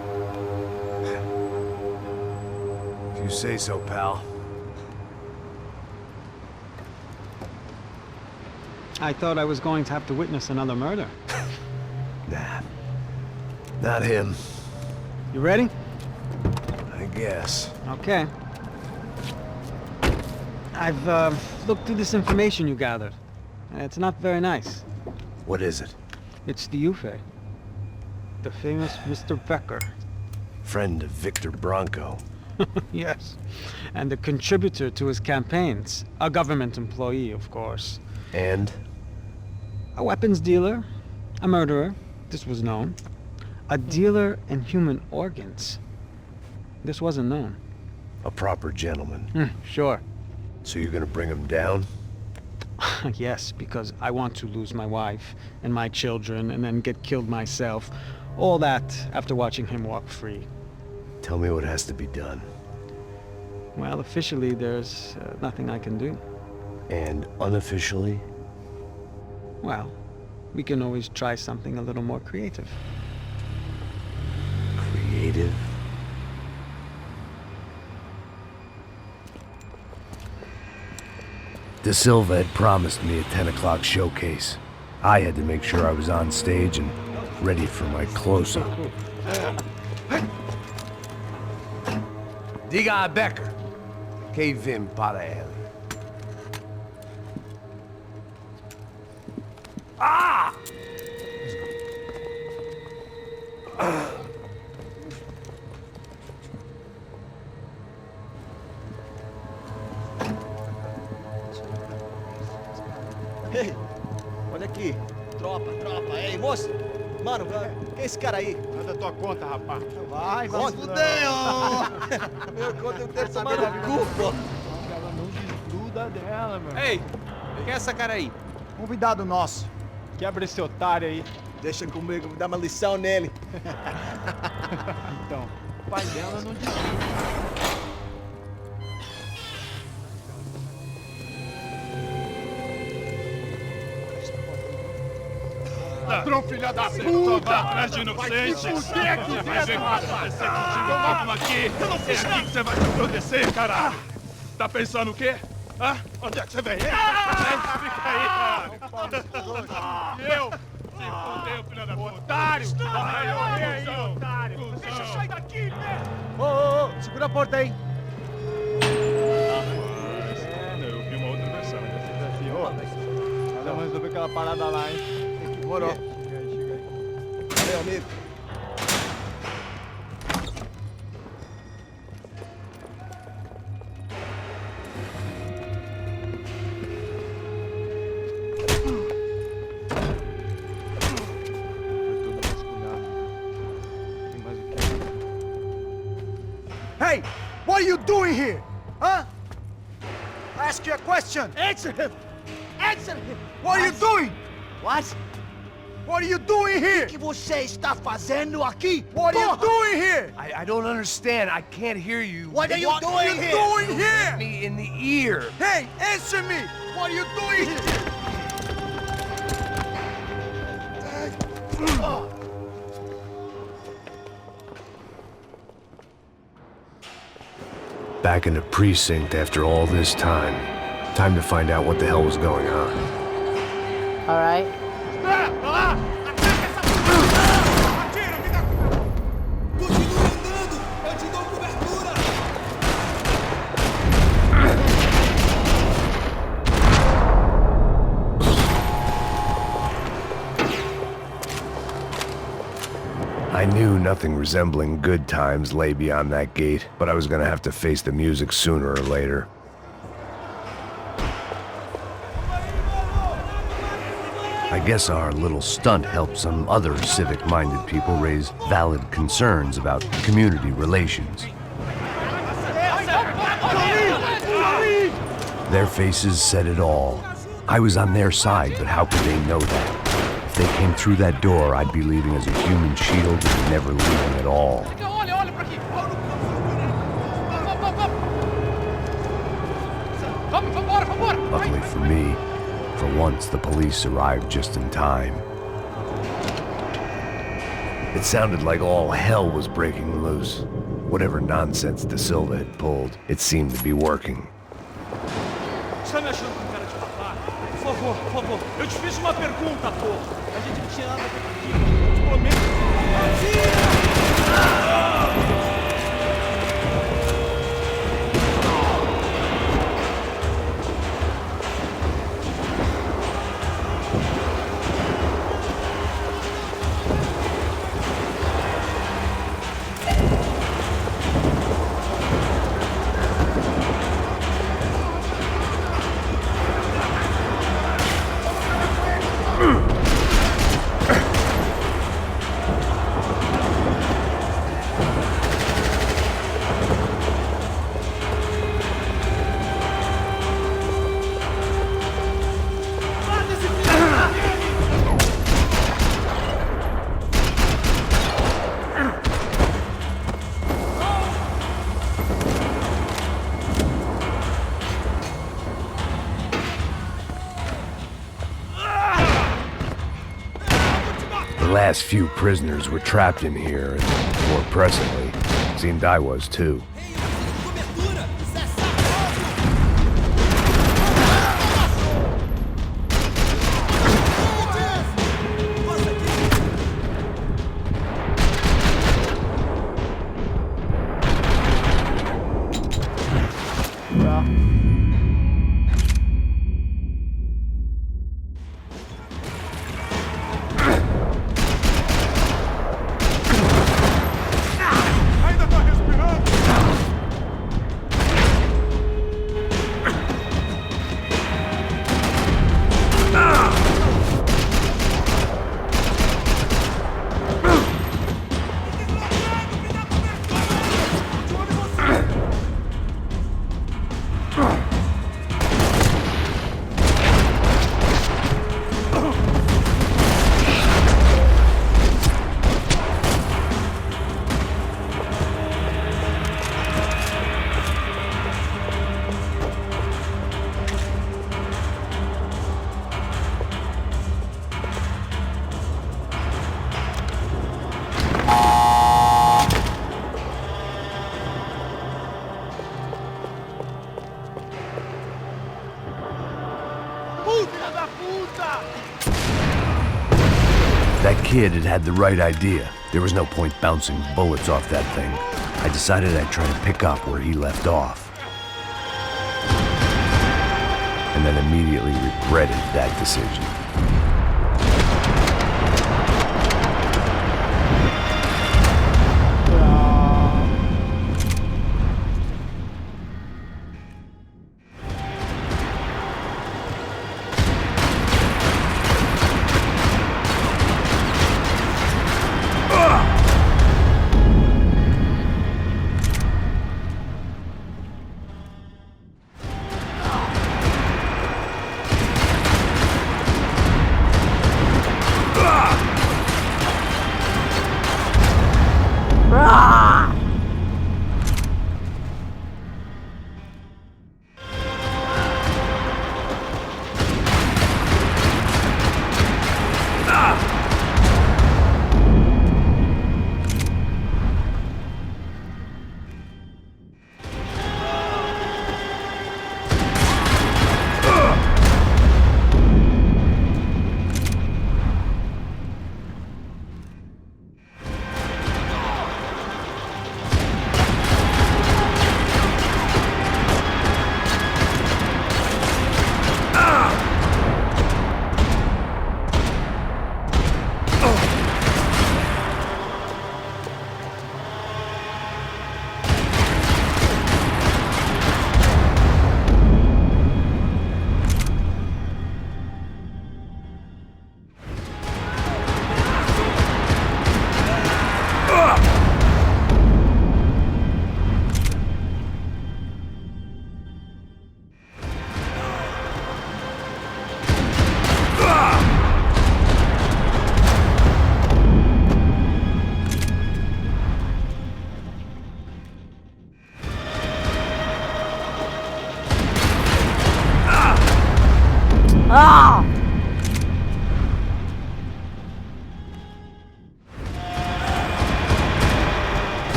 If you say so, pal. I thought I was going to have to witness another murder. Nah. Not him. You ready? I guess. Okay. I've looked through this information you gathered. It's not very nice. What is it? It's the Ufe. The famous Mr. Becker. Friend of Victor Bronco. Yes. And a contributor to his campaigns. A government employee, of course. And? A weapons dealer. A murderer. This was known. A dealer in human organs. This wasn't known. A proper gentleman. Sure. So you're gonna bring him down? Yes, because I want to lose my wife and my children and then get killed myself. All that after watching him walk free. Tell me what has to be done. Well, officially, there's nothing I can do. And unofficially? Well, we can always try something a little more creative. Creative? De Silva had promised me a 10 o'clock showcase. I had to make sure I was on stage and ready for my close-up. Diga a Becker. Que vim para ele. Ah! Ei, olha aqui. Tropa. Ei, moço. Mano, quem é esse cara aí? Manda tua conta, rapaz. Vai fudeu! Meu conta eu tenho tomar no cu, pô. Ela não desgruda dela, meu. Ei, quem é essa cara aí? Convidado nosso. Quebra esse otário aí. Deixa comigo, me dá uma lição nele. Então, o pai dela não desgruda. Ladrão, filha da puta! Vai atrás de inocente! Vai ver o que vai acontecer contigo mesmo aqui! Eu não fiz nada! Que você vai te acontecer, caralho! Tá pensando o quê? Hã? Onde é que você vem? Fica aí, caralho! Eu? Se fodeu, filha da puta! Otário! Vai aí, otário! Deixa eu sair daqui, né? Ô, segura a porta aí. Eu vi uma outra versão. Vamos resolver aquela parada lá, hein? Demorou. Chega aí. Valeu, amigo. Hey! What are you doing here? Huh? I ask you a question. Answer him! Answer him! What are you doing? What? What are you doing here? O que você está fazendo aqui? What are you doing here? I don't understand. I can't hear you. What are you doing here? Doing here? Me in the ear. Hey, answer me! What are you doing here? Back in the precinct after all this time. Time to find out what the hell was going on. Alright. I knew nothing resembling good times lay beyond that gate, but I was gonna have to face the music sooner or later. I guess our little stunt helped some other civic-minded people raise valid concerns about community relations. Their faces said it all. I was on their side, but how could they know that? If they came through that door, I'd be leaving as a human shield and never leaving at all. Luckily for me, for once the police arrived just in time. It sounded like all hell was breaking loose. Whatever nonsense De Silva had pulled, it seemed to be working. Você tá me achando com cara de rapaz? Por favor. Eu te fiz uma pergunta, porra. A gente não tinha nada a ver contigo. Eu te prometo. last few prisoners were trapped in here, and more presently, seemed I was too. Ainda tá respirando? That kid had had the right idea. There was no point bouncing bullets off that thing. I decided I'd try to pick up where he left off. And then immediately regretted that decision.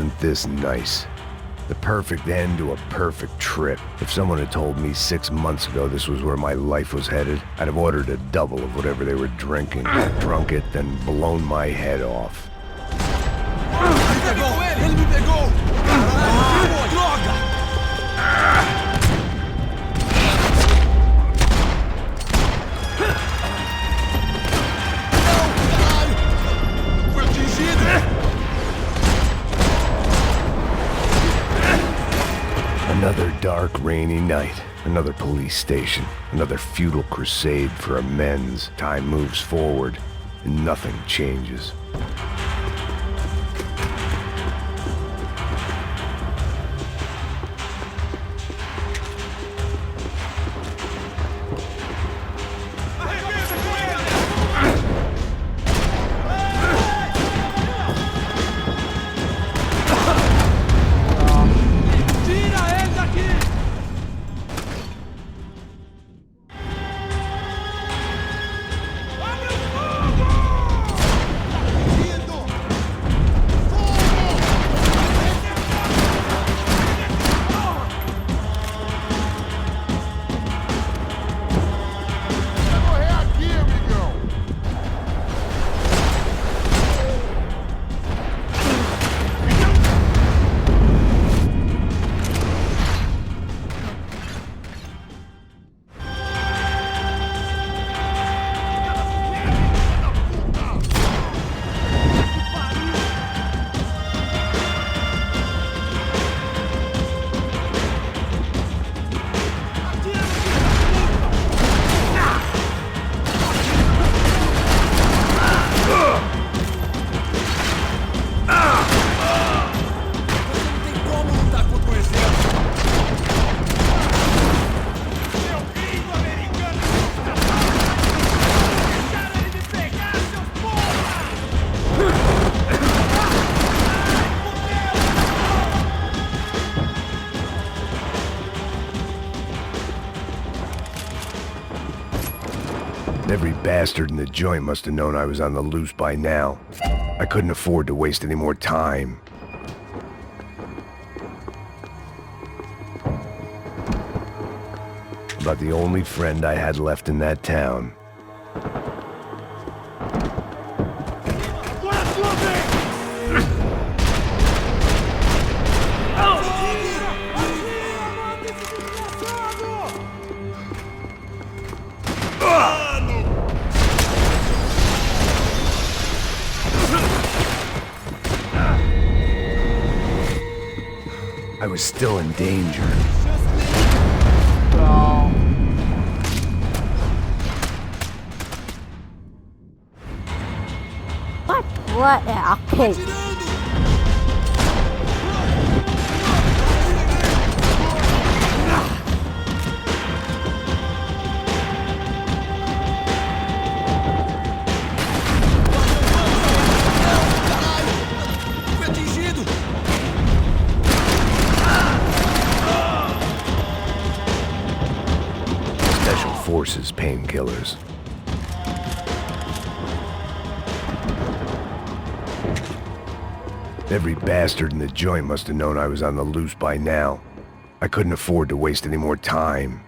wasn't this nice. The perfect end to a perfect trip. If someone had told me 6 months ago this was where my life was headed, I'd have ordered a double of whatever they were drinking, drunk it, then blown my head off. Ele me pegou! Droga! Fui atingido! Another dark, rainy night. Another police station. Another futile crusade for amends. Time moves forward, and nothing changes. Every bastard in the joint must have known I was on the loose by now. I couldn't afford to waste any more time. About the only friend I had left in that town. I was still in danger. What? Okay. Special Forces painkillers. Every bastard in the joint must have known I was on the loose by now. I couldn't afford to waste any more time.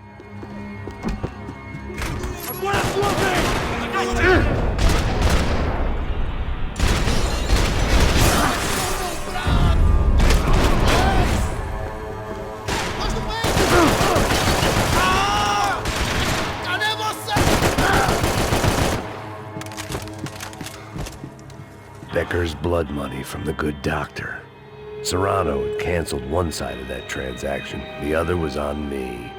Becker's blood money from the good doctor. Serrano had canceled one side of that transaction. The other was on me.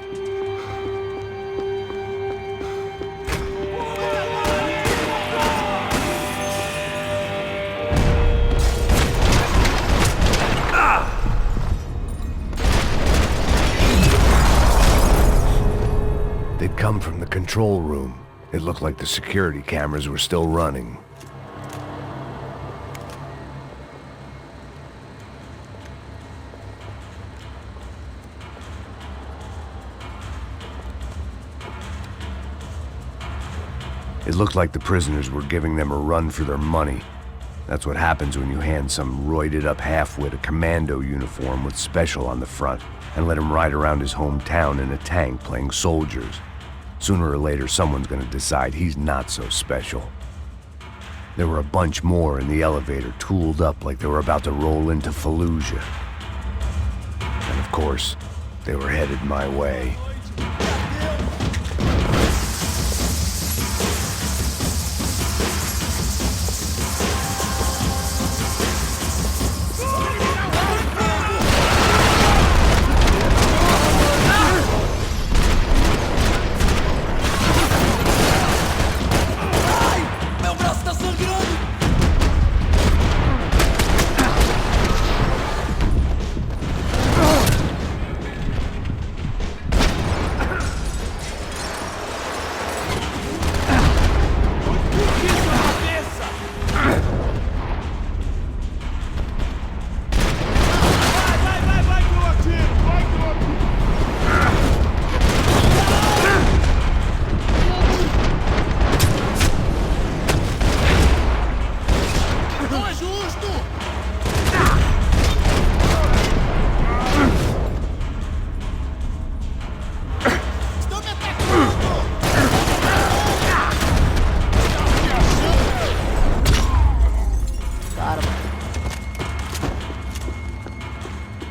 They'd come from the control room. It looked like the security cameras were still running. It looked like the prisoners were giving them a run for their money. That's what happens when you hand some roided-up halfwit a commando uniform with special on the front and let him ride around his hometown in a tank playing soldiers. Sooner or later, someone's gonna decide he's not so special. There were a bunch more in the elevator, tooled up like they were about to roll into Fallujah. And of course, they were headed my way.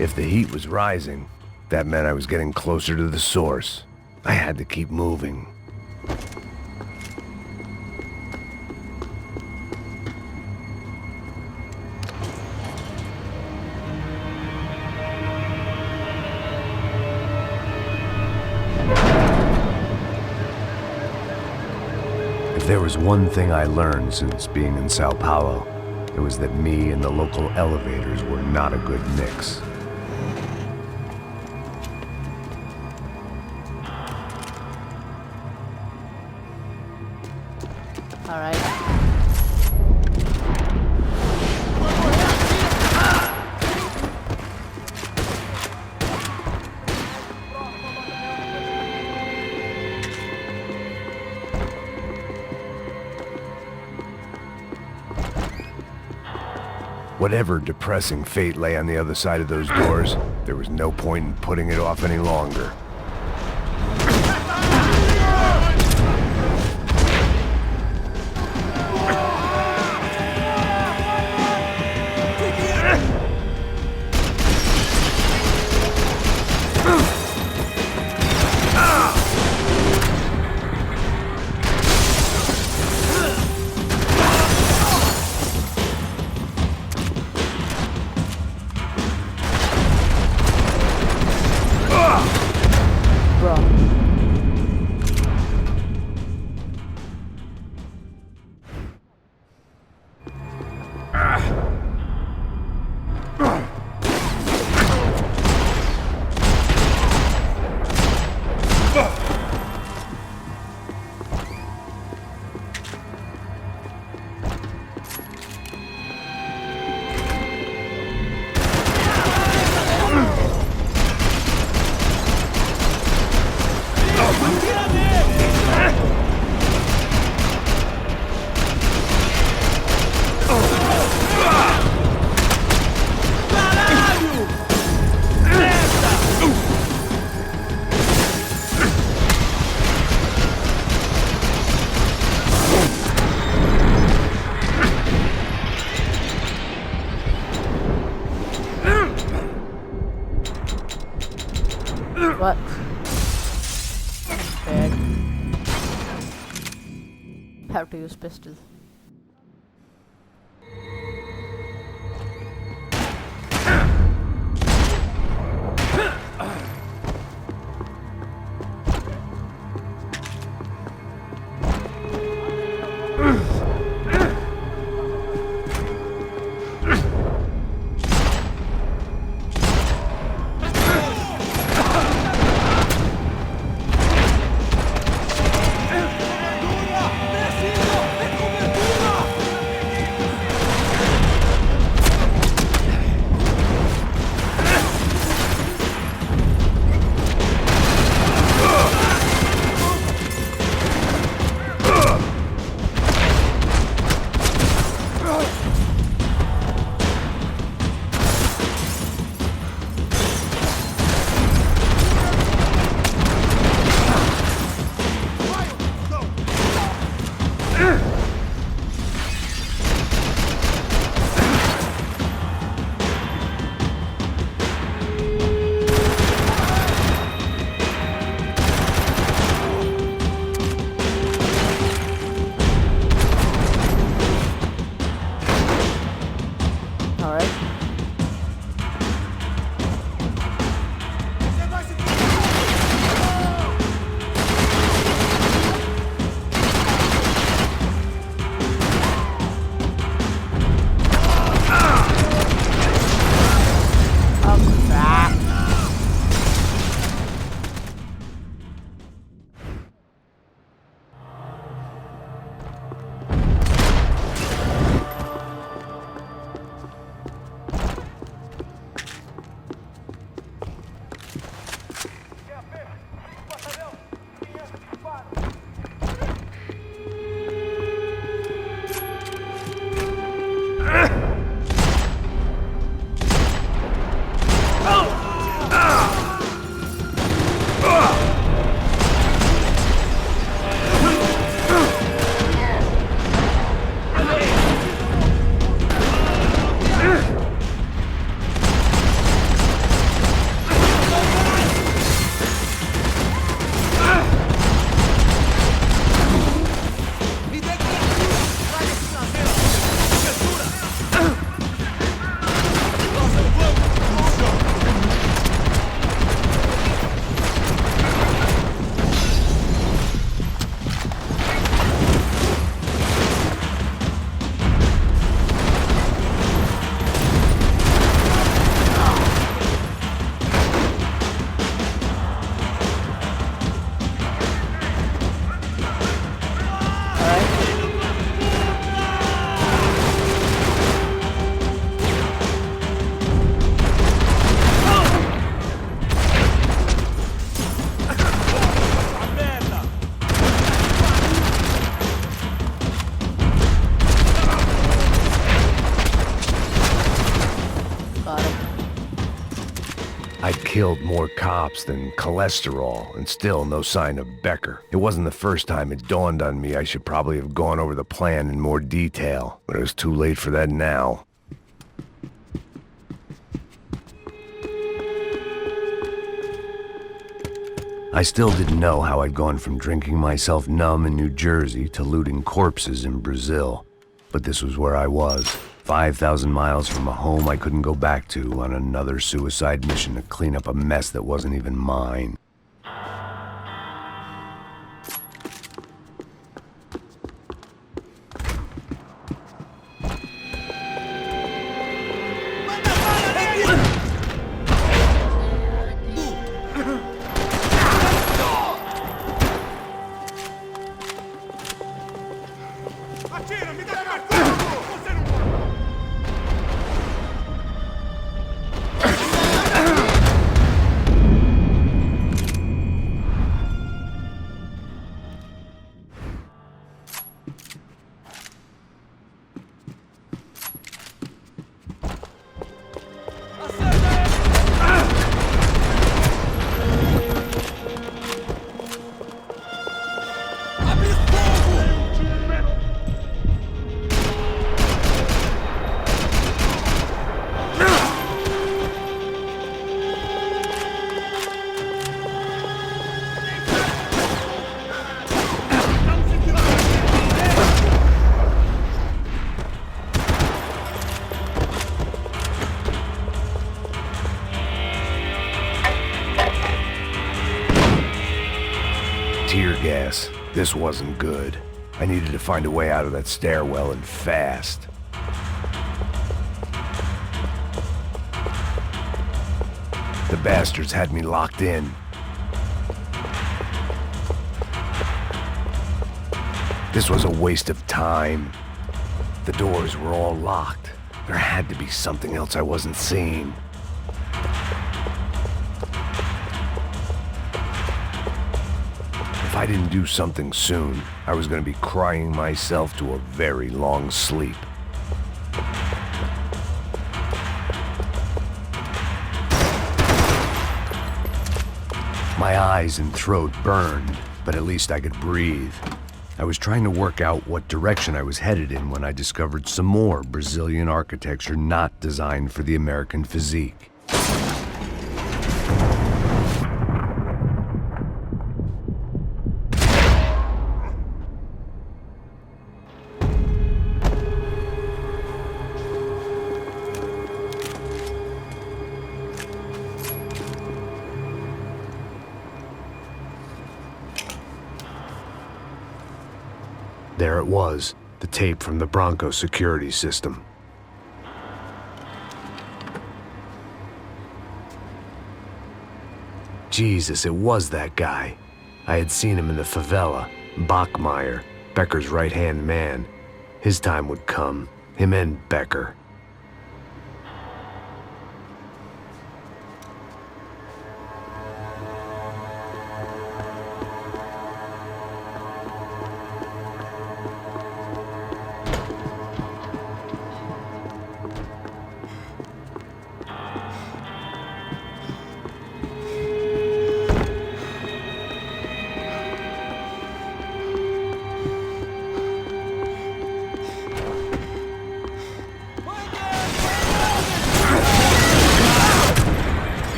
If the heat was rising, that meant I was getting closer to the source. I had to keep moving. If there was one thing I learned since being in Sao Paulo, it was that me and the local elevators were not a good mix. All right. Whatever depressing fate lay on the other side of those doors, there was no point in putting it off any longer. What? Bad. Have to use pistol. killed more cops than cholesterol, and still no sign of Becker. It wasn't the first time it dawned on me I should probably have gone over the plan in more detail, but it was too late for that now. I still didn't know how I'd gone from drinking myself numb in New Jersey to looting corpses in Brazil. But this was where I was, 5,000 miles from a home I couldn't go back to, on another suicide mission to clean up a mess that wasn't even mine. Tear gas. This wasn't good. I needed to find a way out of that stairwell, and fast. The bastards had me locked in. This was a waste of time. The doors were all locked. There had to be something else I wasn't seeing. If I didn't do something soon, I was going to be crying myself to a very long sleep. My eyes and throat burned, but at least I could breathe. I was trying to work out what direction I was headed in when I discovered some more Brazilian architecture not designed for the American physique. There it was, the tape from the Bronco security system. Jesus, it was that guy. I had seen him in the favela, Bachmeyer, Becker's right-hand man. His time would come, him and Becker.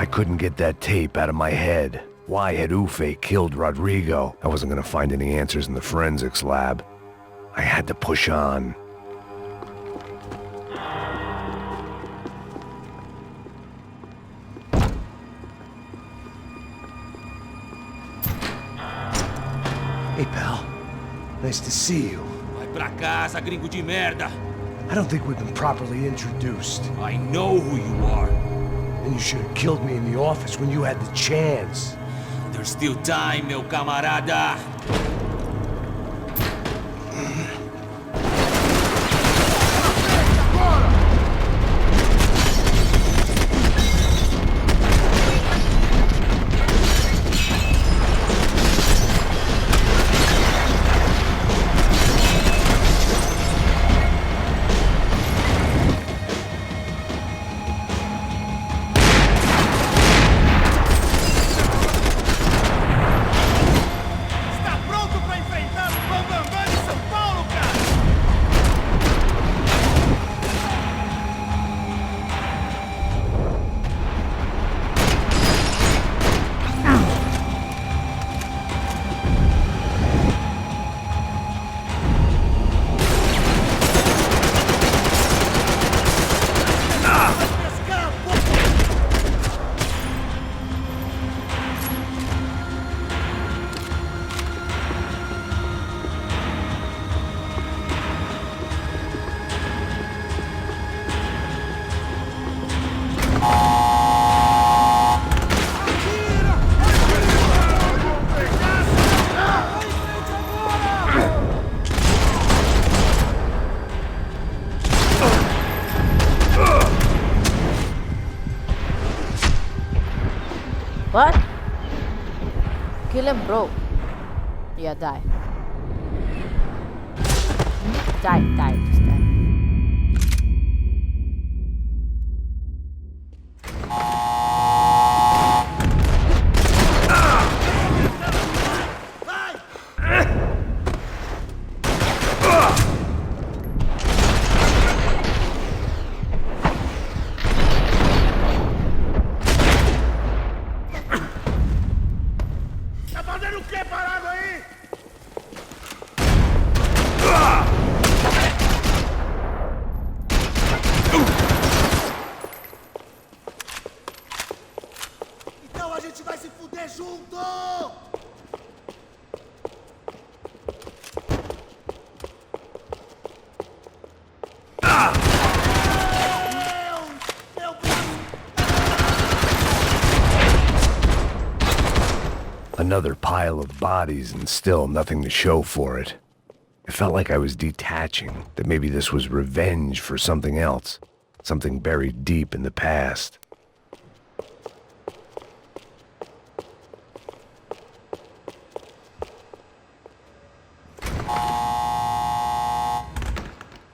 I couldn't get that tape out of my head. Why had Ufe killed Rodrigo? I wasn't gonna find any answers in the forensics lab. I had to push on. Hey, pal. Nice to see you. Vai pra casa, gringo de merda. I don't think we've been properly introduced. I know who you are. And you should have killed me in the office when you had the chance. There's still time, meu camarada. What? Kill him, bro. Yeah, die. Die, just die. Another pile of bodies and still nothing to show for it. It felt like I was detaching, that maybe this was revenge for something else, something buried deep in the past.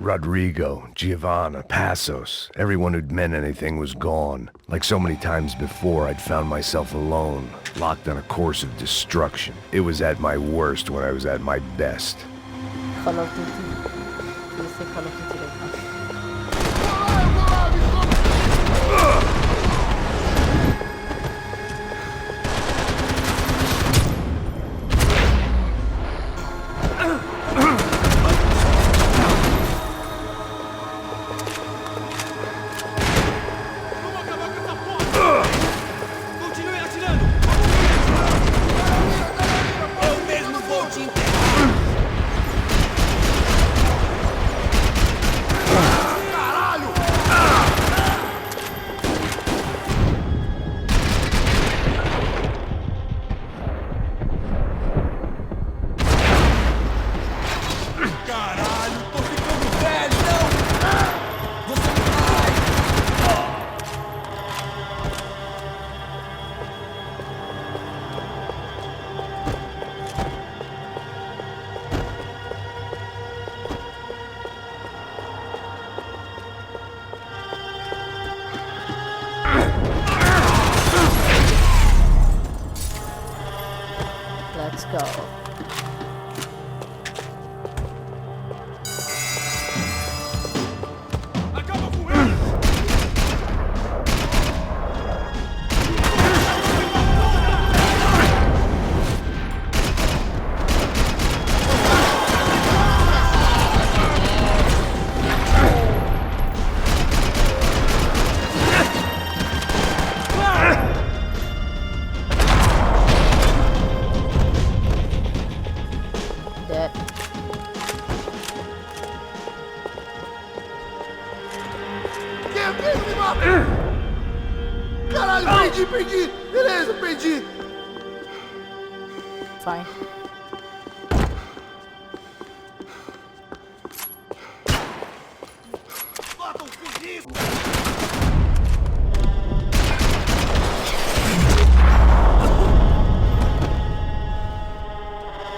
Rodrigo, Giovanna, Passos, everyone who'd meant anything was gone. Like so many times before, I'd found myself alone, locked on a course of destruction. It was at my worst when I was at my best. Call of Duty. You say Call of Duty right now. aqui, não me mata! Caralho, perdi! Beleza, perdi! Fine.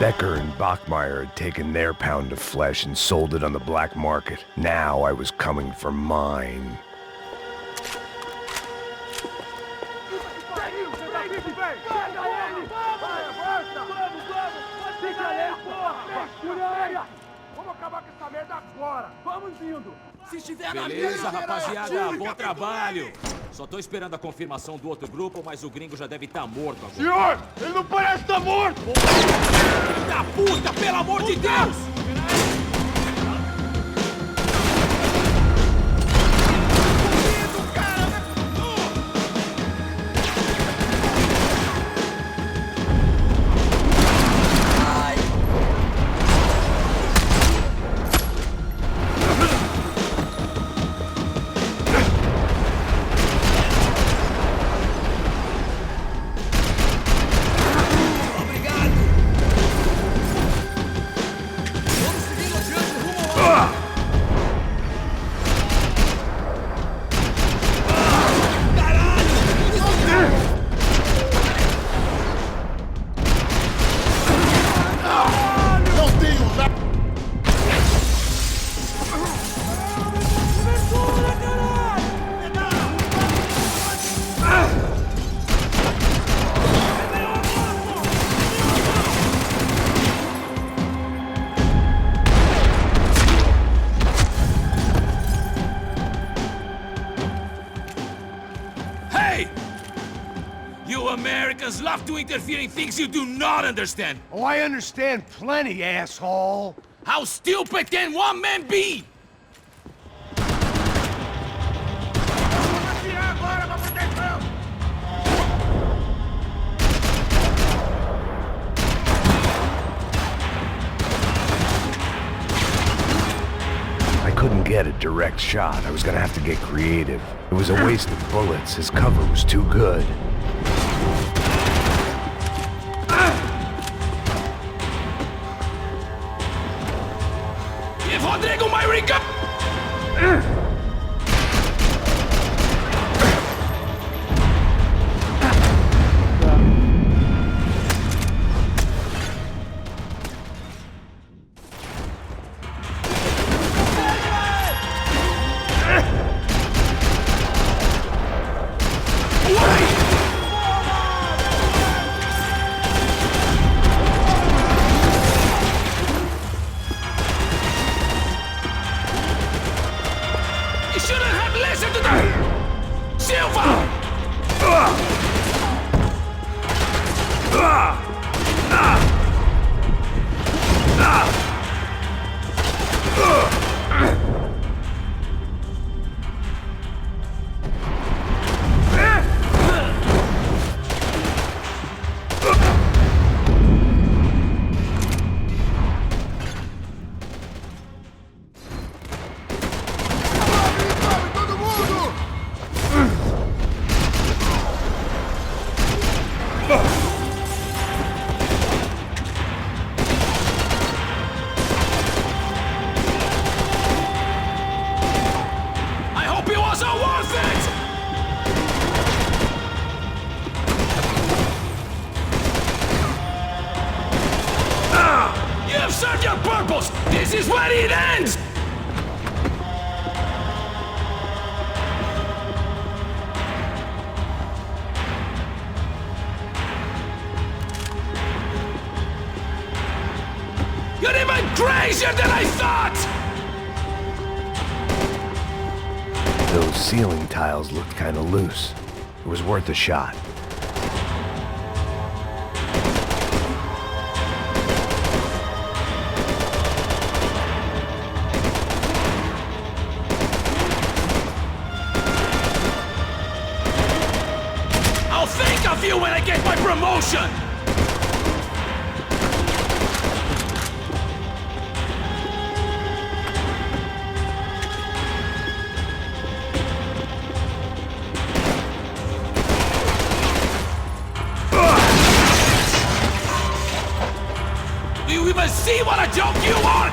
Becker and Bachmeyer had taken their pound of flesh and sold it on the black market. Now I was coming for mine. Beleza, rapaziada, bom trabalho. Só tô esperando a confirmação do outro grupo, mas o gringo já deve estar morto agora. Senhor, ele não parece estar morto! Filho da puta, pelo amor de Deus! Americans love to interfere in things you do not understand. Oh, I understand plenty, asshole. How stupid can one man be? I couldn't get a direct shot. I was gonna have to get creative. It was a waste of bullets. His cover was too good. Give Rodrigo my regard! Serve your purpose! This is where it ends! You're even crazier than I thought! Those ceiling tiles looked kind of loose. It was worth a shot. You when I get my promotion! and see what a joke you are!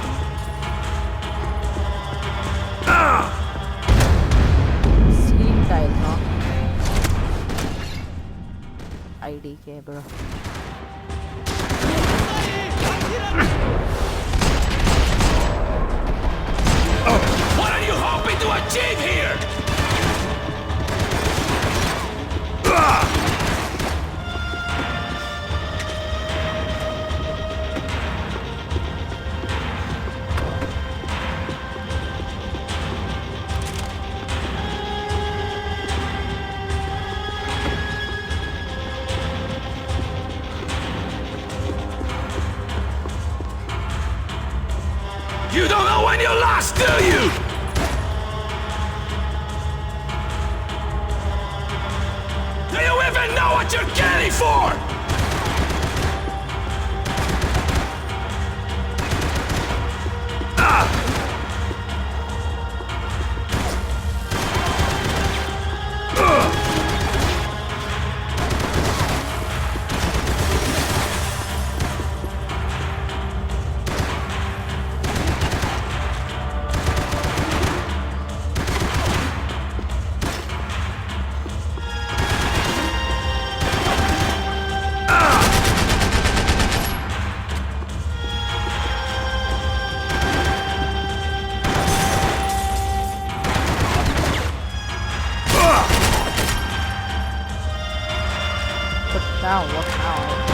Ceiling tile, no? IDK, bro. What are you hoping to achieve here? You don't know when you're lost, do you? Do you even know what you're getting for? What now? What now?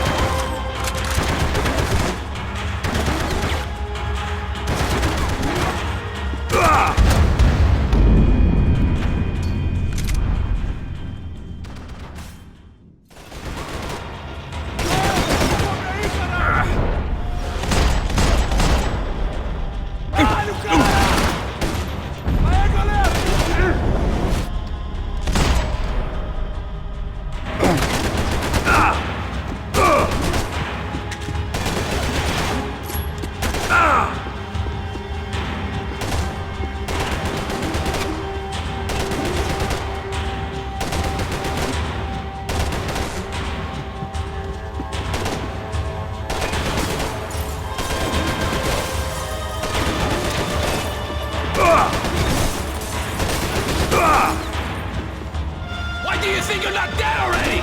Why do you think you're not dead already?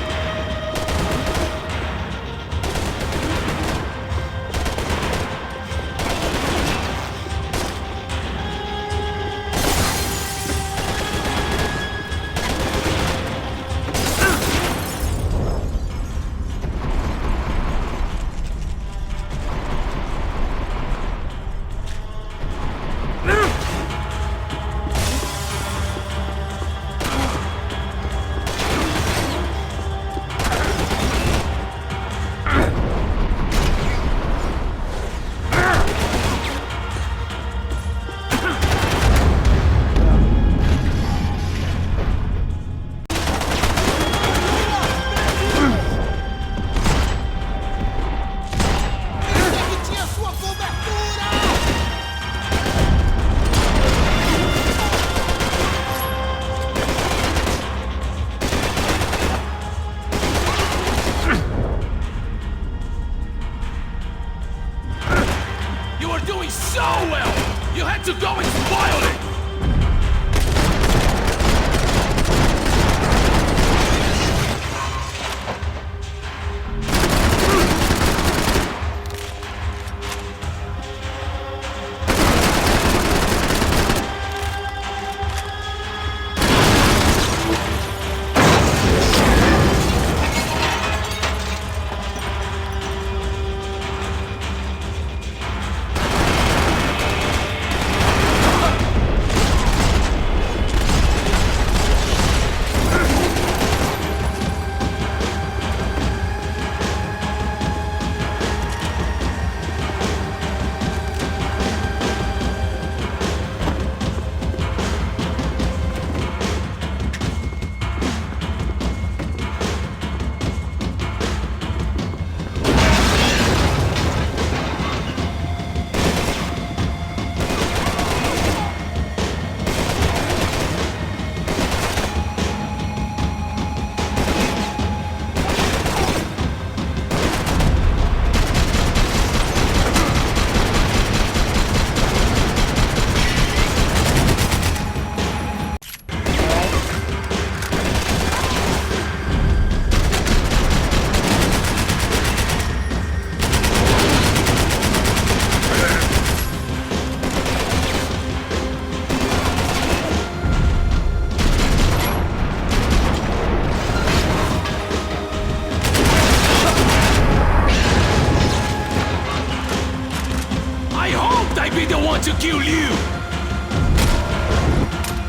kill you!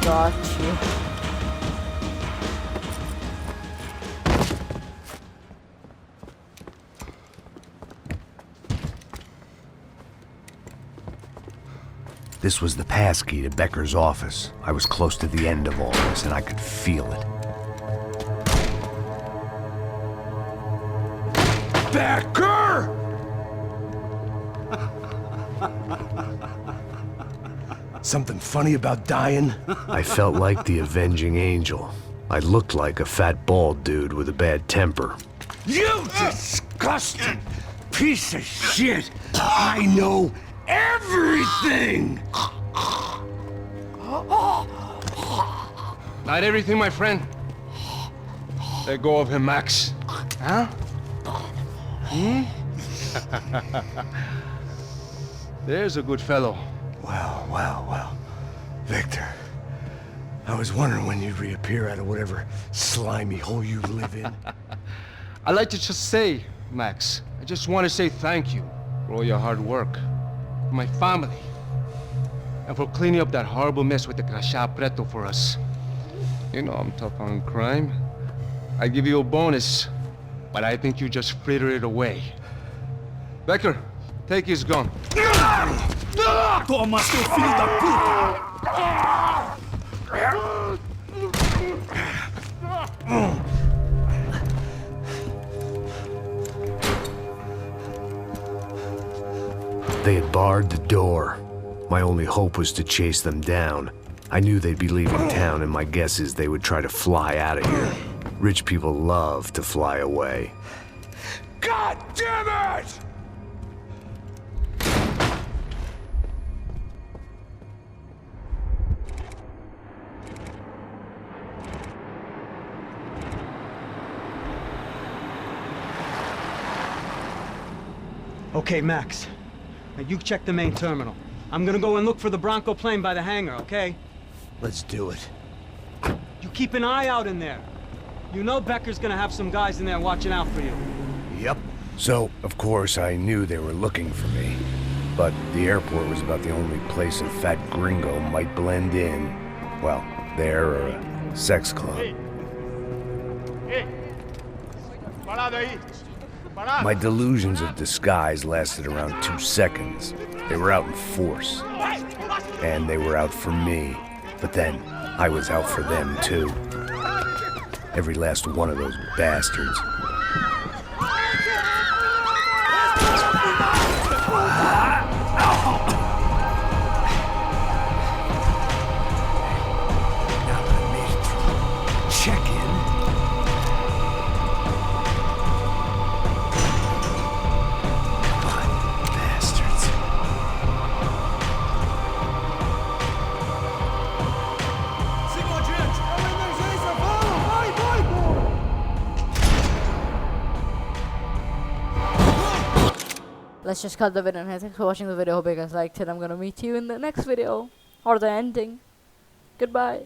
Got you. This was the passkey to Becker's office. I was close to the end of all this, and I could feel it. Becker! Something funny about dying? I felt like the avenging angel. I looked like a fat bald dude with a bad temper. You disgusting piece of shit! I know everything! Not everything, my friend. Let go of him, Max. Huh? There's a good fellow. Well. Victor, I was wondering when you'd reappear out of whatever slimy hole you live in. I'd like to just say, Max, I just want to say thank you for all your hard work, for my family, and for cleaning up that horrible mess with the Crachá Preto for us. You know I'm tough on crime. I give you a bonus, but I think you just frittered it away. Becker, take his gun. Toma, seu filho da puta! They had barred the door. My only hope was to chase them down. I knew they'd be leaving town, and my guess is they would try to fly out of here. Rich people love to fly away. God damn it! Okay, Max. Now you check the main terminal. I'm gonna go and look for the Bronco plane by the hangar, okay? Let's do it. You keep an eye out in there. You know Becker's gonna have some guys in there watching out for you. Yep. So, of course, I knew they were looking for me. But the airport was about the only place a fat gringo might blend in. Well, there or a sex club. My delusions of disguise lasted around 2 seconds. They were out in force. And they were out for me. But then, I was out for them too. Every last one of those bastards. Check in. Bastards. Let's just cut the video, and thanks for watching the video. Hope you guys liked it. I'm gonna meet you in the next video or the ending. Goodbye.